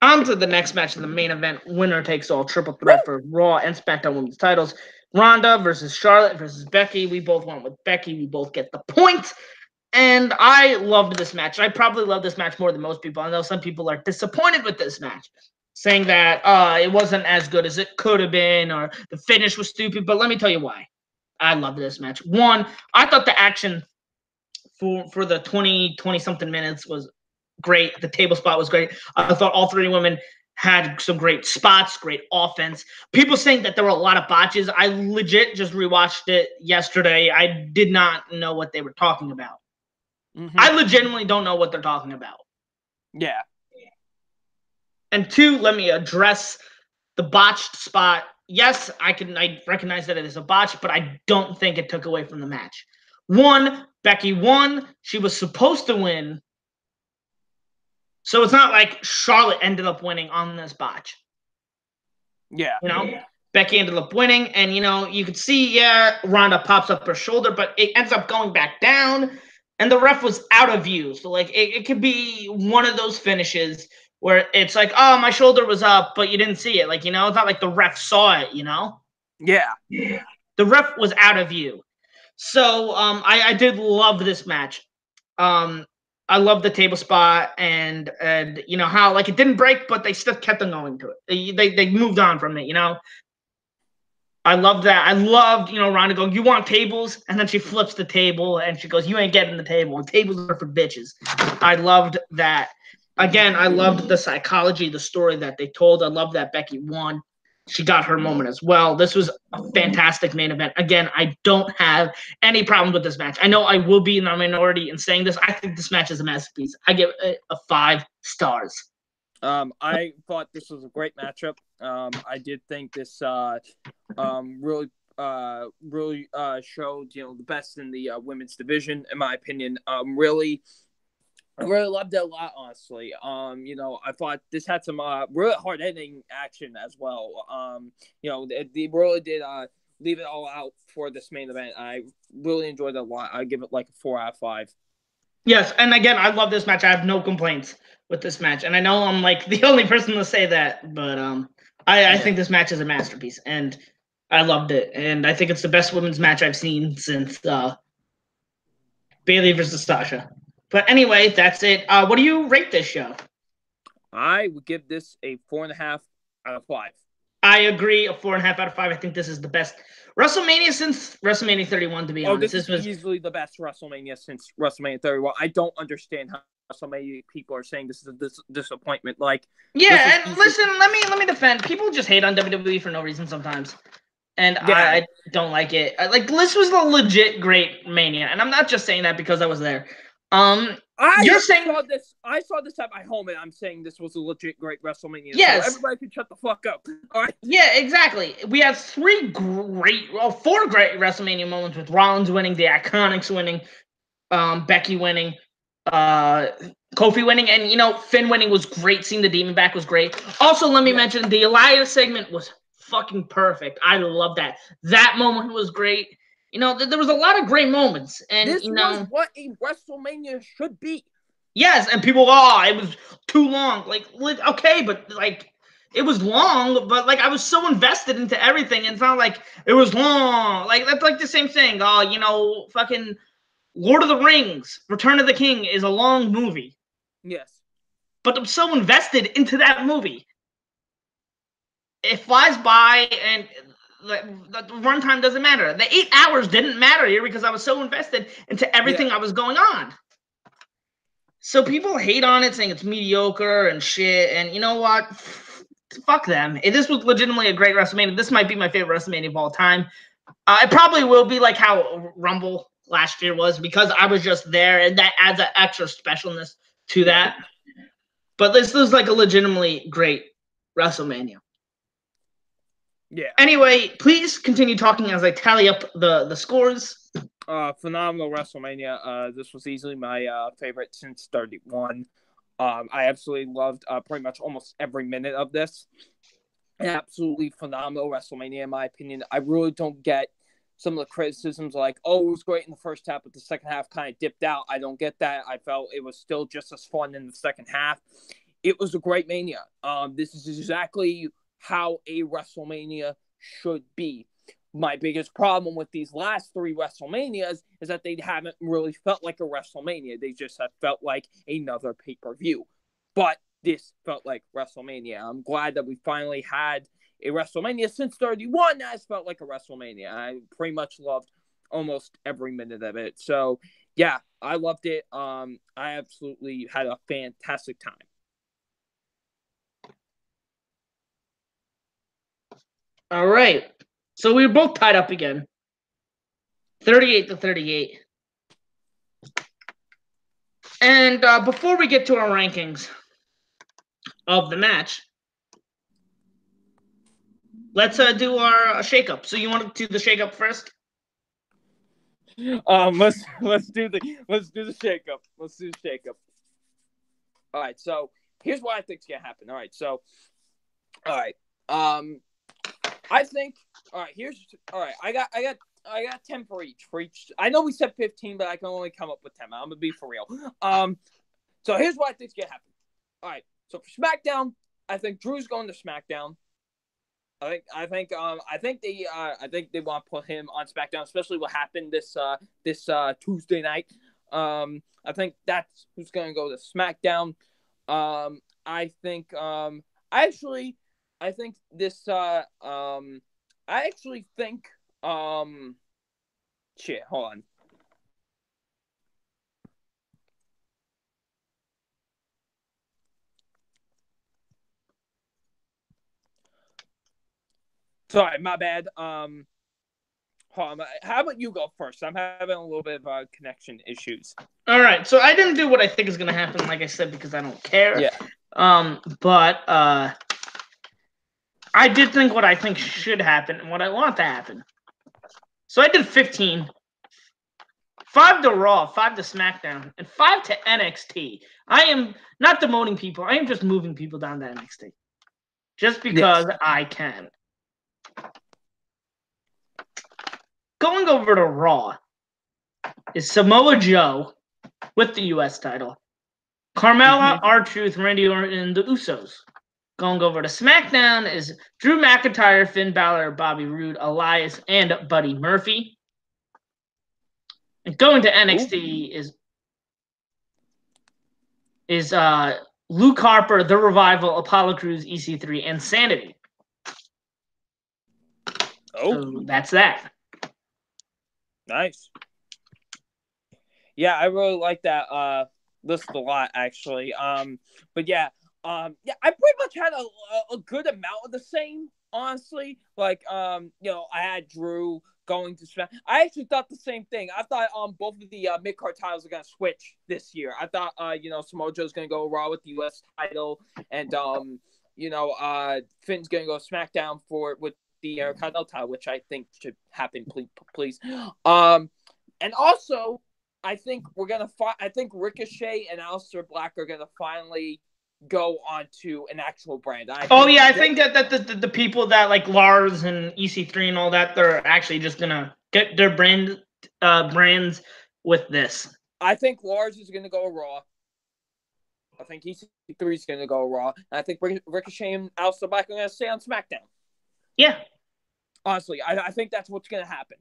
On to the next match in the main event. Winner takes all triple threat for Raw and SmackDown Women's titles. Ronda versus Charlotte versus Becky. We both went with Becky. We both get the point. And I loved this match. I probably love this match more than most people. I know some people are disappointed with this match, saying that it wasn't as good as it could have been, or the finish was stupid. But let me tell you why. I loved this match. One, I thought the action for the 20 something minutes was great. The table spot was great. I thought all three women had some great spots, great offense. People saying that there were a lot of botches. I legit just rewatched it yesterday. I did not know what they were talking about. I legitimately don't know what they're talking about. Yeah. And two, let me address the botched spot. Yes, I recognize that it is a botch, but I don't think it took away from the match. One, Becky won. She was supposed to win. So it's not like Charlotte ended up winning on this botch. Yeah. You know? Becky ended up winning, and, you could see, Ronda pops up her shoulder, but it ends up going back down, and the ref was out of view. So, it could be one of those finishes where it's like, oh, my shoulder was up, but you didn't see it. It's not like the ref saw it, Yeah. The ref was out of view. So, I did love this match. I love the table spot and how it didn't break, but they still kept on going to it. They moved on from it, I loved that. I loved, Ronda going, you want tables? And then she flips the table and she goes, you ain't getting the table. Tables are for bitches. I loved that. Again, I loved the psychology, the story that they told. I love that Becky won. She got her moment as well. This was a fantastic main event. Again, I don't have any problem with this match. I know I will be in the minority in saying this. I think this match is a masterpiece. I give it a 5 stars. I thought this was a great matchup. I did think this really showed the best in the women's division, in my opinion. I really loved it a lot, honestly. I thought this had some really hard hitting action as well. They really did leave it all out for this main event. I really enjoyed it a lot. I give it like a 4 out of 5. Yes, and again, I love this match. I have no complaints with this match, and I know I'm the only person to say that, but I think this match is a masterpiece, and I loved it, and I think it's the best women's match I've seen since Bayley versus Sasha. But anyway, that's it. What do you rate this show? I would give this a 4.5 out of 5. I agree, a 4.5 out of 5. I think this is the best WrestleMania since WrestleMania 31, to be honest. This was easily the best WrestleMania since WrestleMania 31. I don't understand how so many people are saying this is a disappointment. Yeah, and listen, let me defend. People just hate on WWE for no reason sometimes. And I don't like it. This was a legit great Mania, and I'm not just saying that because I was there. You're saying I saw this at my home, and I'm saying this was a legit great WrestleMania. Yes, so everybody can shut the fuck up. All right. Yeah, exactly. We had 4 great WrestleMania moments with Rollins winning, the Iconics winning, Becky winning, Kofi winning, and Finn winning was great. Seeing the Demon back was great. Also, let me mention the Elias segment was fucking perfect. I love that. That moment was great. There was a lot of great moments, and this was what a WrestleMania should be. Yes, and people, it was too long. Okay, but it was long, but I was so invested into everything, and it's not like it was long. That's the same thing. Fucking Lord of the Rings, Return of the King is a long movie. Yes. But I'm so invested into that movie. It flies by, and the runtime doesn't matter. The 8 hours didn't matter here because I was so invested into everything that was going on. So people hate on it, saying it's mediocre and shit, and you know what? Fuck them. This was legitimately a great WrestleMania. This might be my favorite WrestleMania of all time. It probably will be like how Rumble last year was, because I was just there, and that adds an extra specialness to that. But this was a legitimately great WrestleMania. Yeah. Anyway, please continue talking as I tally up the scores. Phenomenal WrestleMania. This was easily my favorite since 31. I absolutely loved pretty much almost every minute of this. An absolutely phenomenal WrestleMania, in my opinion. I really don't get some of the criticisms like, oh, it was great in the first half, but the second half kind of dipped out. I don't get that. I felt it was still just as fun in the second half. It was a great Mania. This is exactly how a WrestleMania should be. My biggest problem with these last three WrestleManias is that they haven't really felt like a WrestleMania. They just have felt like another pay-per-view. But this felt like WrestleMania. I'm glad that we finally had a WrestleMania since 31 that has felt like a WrestleMania. I pretty much loved almost every minute of it. So, yeah, I loved it. I absolutely had a fantastic time. All right. So we were both tied up again. 38-38. And before we get to our rankings of the match, let's do our shakeup. So you want to do the shakeup first? Let's do the shakeup. Let's do the shakeup. All right, so here's what I think's gonna happen. All right, I think. All right. I got 10 for each. I know we said 15, but I can only come up with 10. I'm gonna be for real. So here's what I think's gonna happen. All right. So for SmackDown, I think Drew's going to SmackDown. I think they want to put him on SmackDown, especially what happened this Tuesday night. I think that's who's gonna go to SmackDown. I think shit, hold on. Sorry, my bad. Hold on. How about you go first? I'm having a little bit of connection issues. All right. So I didn't do what I think is going to happen, like I said, because I don't care. Yeah. But I did think what I think should happen and what I want to happen. So I did 15. 5 to Raw, 5 to SmackDown, and 5 to NXT. I am not demoting people. I am just moving people down to NXT. Just because I can. Going over to Raw is Samoa Joe with the U.S. title. Carmella, R-Truth, Randy Orton, and the Usos. Going over to SmackDown is Drew McIntyre, Finn Balor, Bobby Roode, Elias, and Buddy Murphy. And going to NXT is Luke Harper, The Revival, Apollo Crews, EC3, and Sanity. So that's that. Nice. Yeah, I really like that list a lot, actually. But yeah, I pretty much had a good amount of the same, honestly. Like, I had Drew going to SmackDown. I actually thought the same thing. I thought both of the mid-card titles are gonna switch this year. I thought Samoa Joe's gonna go Raw with the US title, and Finn's gonna go SmackDown with the Intercontinental title, which I think should happen, please. And also, I think I think Ricochet and Aleister Black are gonna finally go onto an actual brand. I think that the people that like Lars and EC3 and all that, they're actually just gonna get their brands with this. I think Lars is gonna go Raw. I think EC3 is gonna go Raw. And I think Ricochet and Aleister Black are gonna stay on SmackDown. Yeah. Honestly, I think that's what's gonna happen.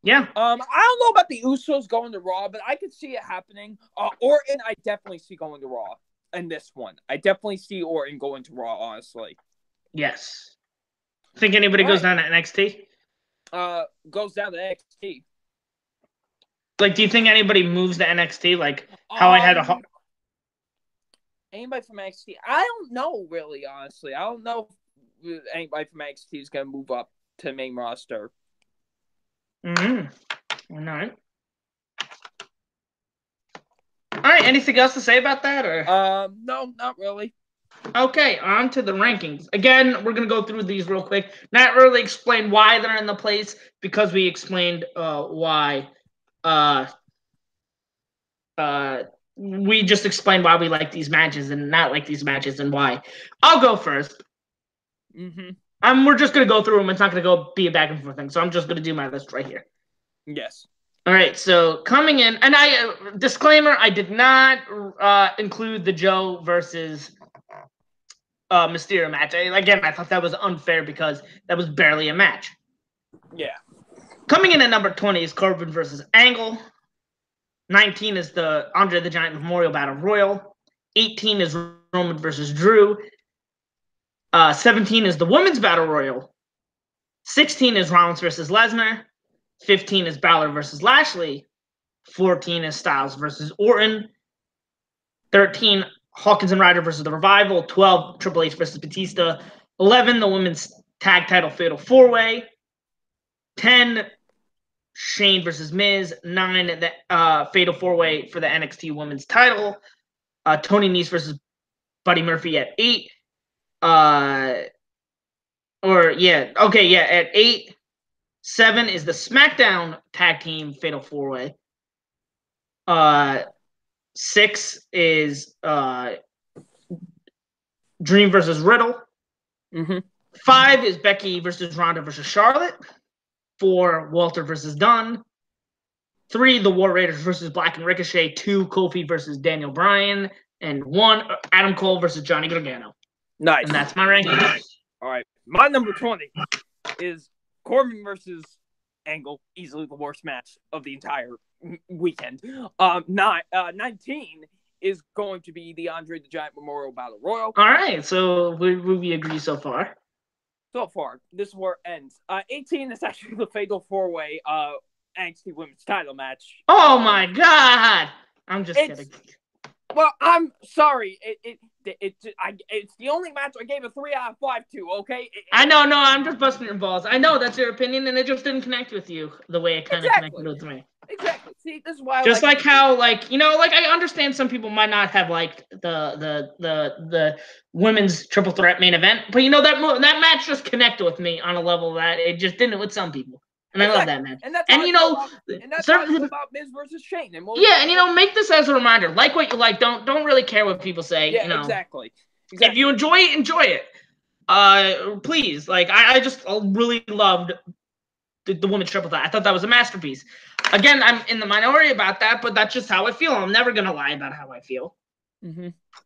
Yeah. I don't know about the Usos going to Raw, but I could see it happening. Orton, I definitely see going to Raw in this one. I definitely see Orton going to Raw, honestly. Yes. Think anybody goes down to NXT? Goes down to NXT. Like, do you think anybody moves to NXT? Like, how I had a... Anybody from NXT? I don't know, really, honestly. I don't know if anybody from NXT is going to move up to the main roster. Why not? All right, anything else to say about that, or? No, not really. Okay, on to the rankings. Again, we're going to go through these real quick. Not really explain why they're in the place, because we explained why. Uh, we just explained why we like these matches and not like these matches and why. I'll go first. We're just going to go through them. It's not going to go be a back and forth thing. So I'm just going to do my list right here. Yes. All right, so coming in, and disclaimer, I did not include the Joe versus Mysterio match. I thought that was unfair because that was barely a match. Yeah. Coming in at number 20 is Corbin versus Angle. 19 is the Andre the Giant Memorial Battle Royal. 18 is Roman versus Drew. 17 is the Women's Battle Royal. 16 is Rollins versus Lesnar. 15 is Balor versus Lashley. 14 is Styles versus Orton. 13, Hawkins and Ryder versus The Revival. 12, Triple H versus Batista. 11, the Women's Tag Title Fatal 4-Way. 10, Shane versus Miz. 9, the Fatal 4-Way for the NXT Women's Title. Tony Nese versus Buddy Murphy at 8. At 8. 7 is the SmackDown Tag Team Fatal 4-Way. 6 is Dream versus Riddle. 5 is Becky versus Ronda versus Charlotte. 4, Walter versus Dunn. 3, the War Raiders versus Black and Ricochet. 2, Kofi versus Daniel Bryan. And 1, Adam Cole versus Johnny Gargano. Nice. And that's my ranking. All right. My number 20 is Corbin versus Angle. Easily the worst match of the entire weekend. 19 is going to be the Andre the Giant Memorial Battle Royal. All right. So we agree so far. So far, this is where it ends. 18 is actually the Fatal 4-Way NXT Women's Title match. Oh my God! I'm just kidding. Well, I'm sorry. It's the only match I gave a 3 out of 5 to. Okay. I know. No, I'm just busting your balls. I know that's your opinion, and it just didn't connect with you the way it kind of connected with me. Exactly. See, this is why. Just like how, I understand some people might not have liked the women's triple threat main event, but that match just connected with me on a level that it just didn't with some people. And I love that match. And that's about Miz versus Shane. And make this as a reminder. Like what you like. Don't really care what people say. Yeah, exactly. If you enjoy it, enjoy it. Please. I just really loved the women's triple threat. I thought that was a masterpiece. Again, I'm in the minority about that, but that's just how I feel. I'm never gonna lie about how I feel.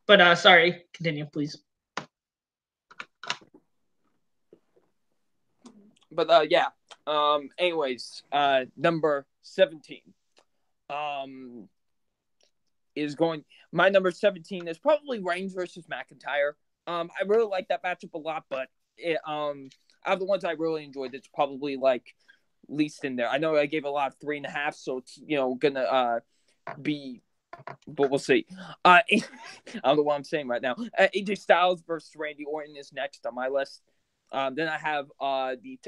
But sorry, continue, please. But yeah. Anyways, number 17. My number 17 is probably Reigns versus McIntyre. I really like that matchup a lot, but out of the ones I really enjoyed, it's probably least in there. I know I gave a lot of 3.5, so it's gonna be, but we'll see. I don't know what I'm saying right now. AJ Styles versus Randy Orton is next on my list. Then I have the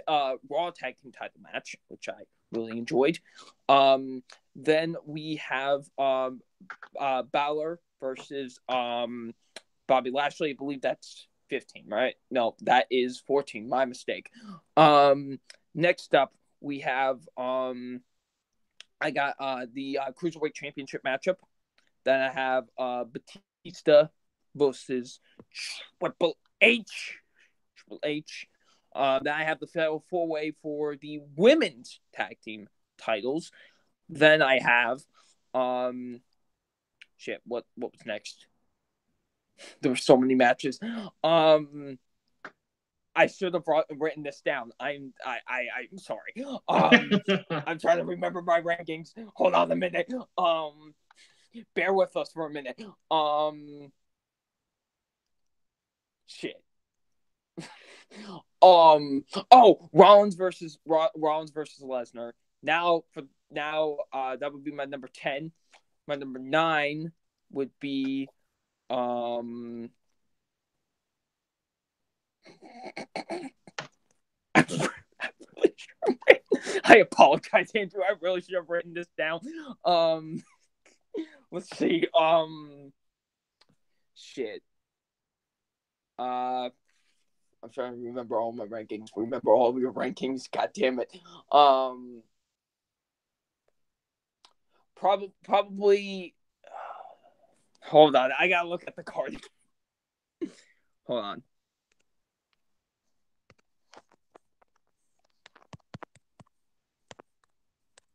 Raw Tag Team title match, which I really enjoyed. Then we have Balor versus Bobby Lashley. I believe that's 15, right? No, that is 14. My mistake. Next up, we have I got the Cruiserweight Championship matchup. Then I have Batista versus Triple H. Then I have the Fatal 4-Way for the women's tag team titles. Then I have what was next? There were so many matches. I should have written this down. I'm sorry. I'm trying to remember my rankings. Hold on a minute. Bear with us for a minute. Rollins versus Lesnar. Now that would be my number 10. My number 9 would be I apologize, Andrew. I really should have written this down. Let's see. I'm trying to remember all my rankings. Remember all your rankings. God damn it. Probably. Hold on. I gotta look at the card. Hold on.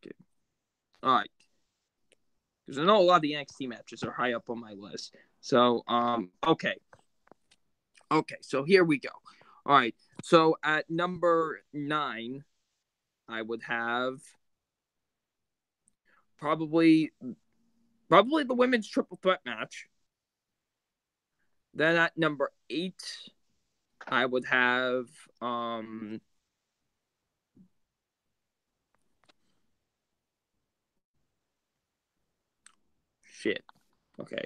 Okay. All right. Because I know a lot of the NXT matches are high up on my list. So, okay. Okay, so here we go. All right. So at number 9, I would have probably the women's triple threat match. Then at number 8, I would have shit. Okay.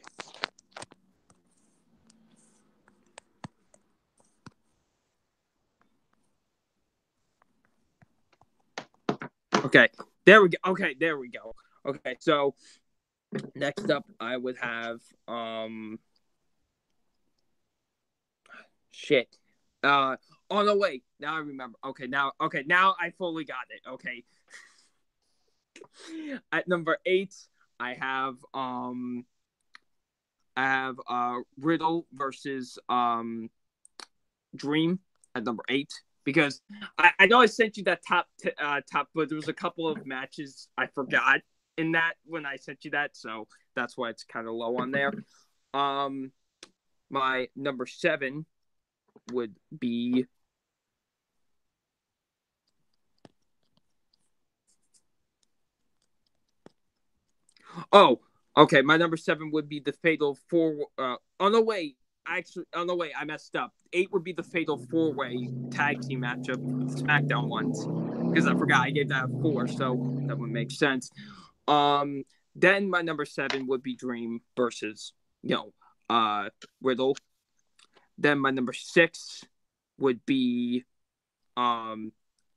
Okay. There we go. Okay, there we go. Okay, so next up I would have shit. Oh no, wait. Now I remember. Okay, now I fully got it. Okay. At number 8, I have Riddle versus Dream at number 8, because I know I sent you that top, but there was a couple of matches I forgot in that when I sent you that, so that's why it's kind of low on there. My number 7 would be okay. My number 7 would be the Fatal 4. I messed up. 8 would be the Fatal 4-way tag team matchup with the SmackDown ones, because I forgot I gave that a 4, so that would make sense. Then my number 7 would be Dream versus Riddle. Then my number 6 would be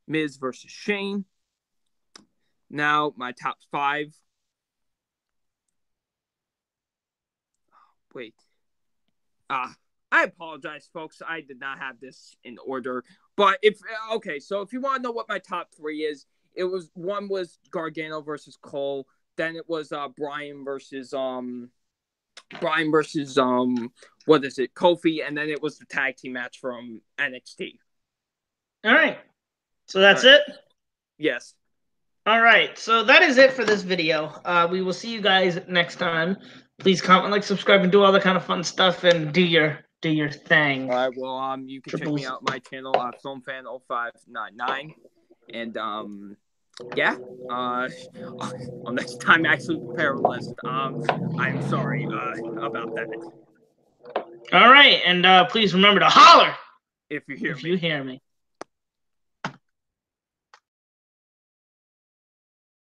Miz versus Shane. Now my top 5. Wait. I apologize, folks. I did not have this in order. But if you want to know what my top 3 is, one was Gargano versus Cole. Then it was Brian versus what is it, Kofi, and then it was the tag team match from NXT. All right. So that's it? Yes. All right. So that is it for this video. We will see you guys next time. Please comment, like, subscribe, and do all the kind of fun stuff, and do your thing. All right. Well, you can check me out my channel, FilmFan0599, and yeah. Next time I actually prepare a list. I'm sorry about that. All right, and please remember to holler if you hear me.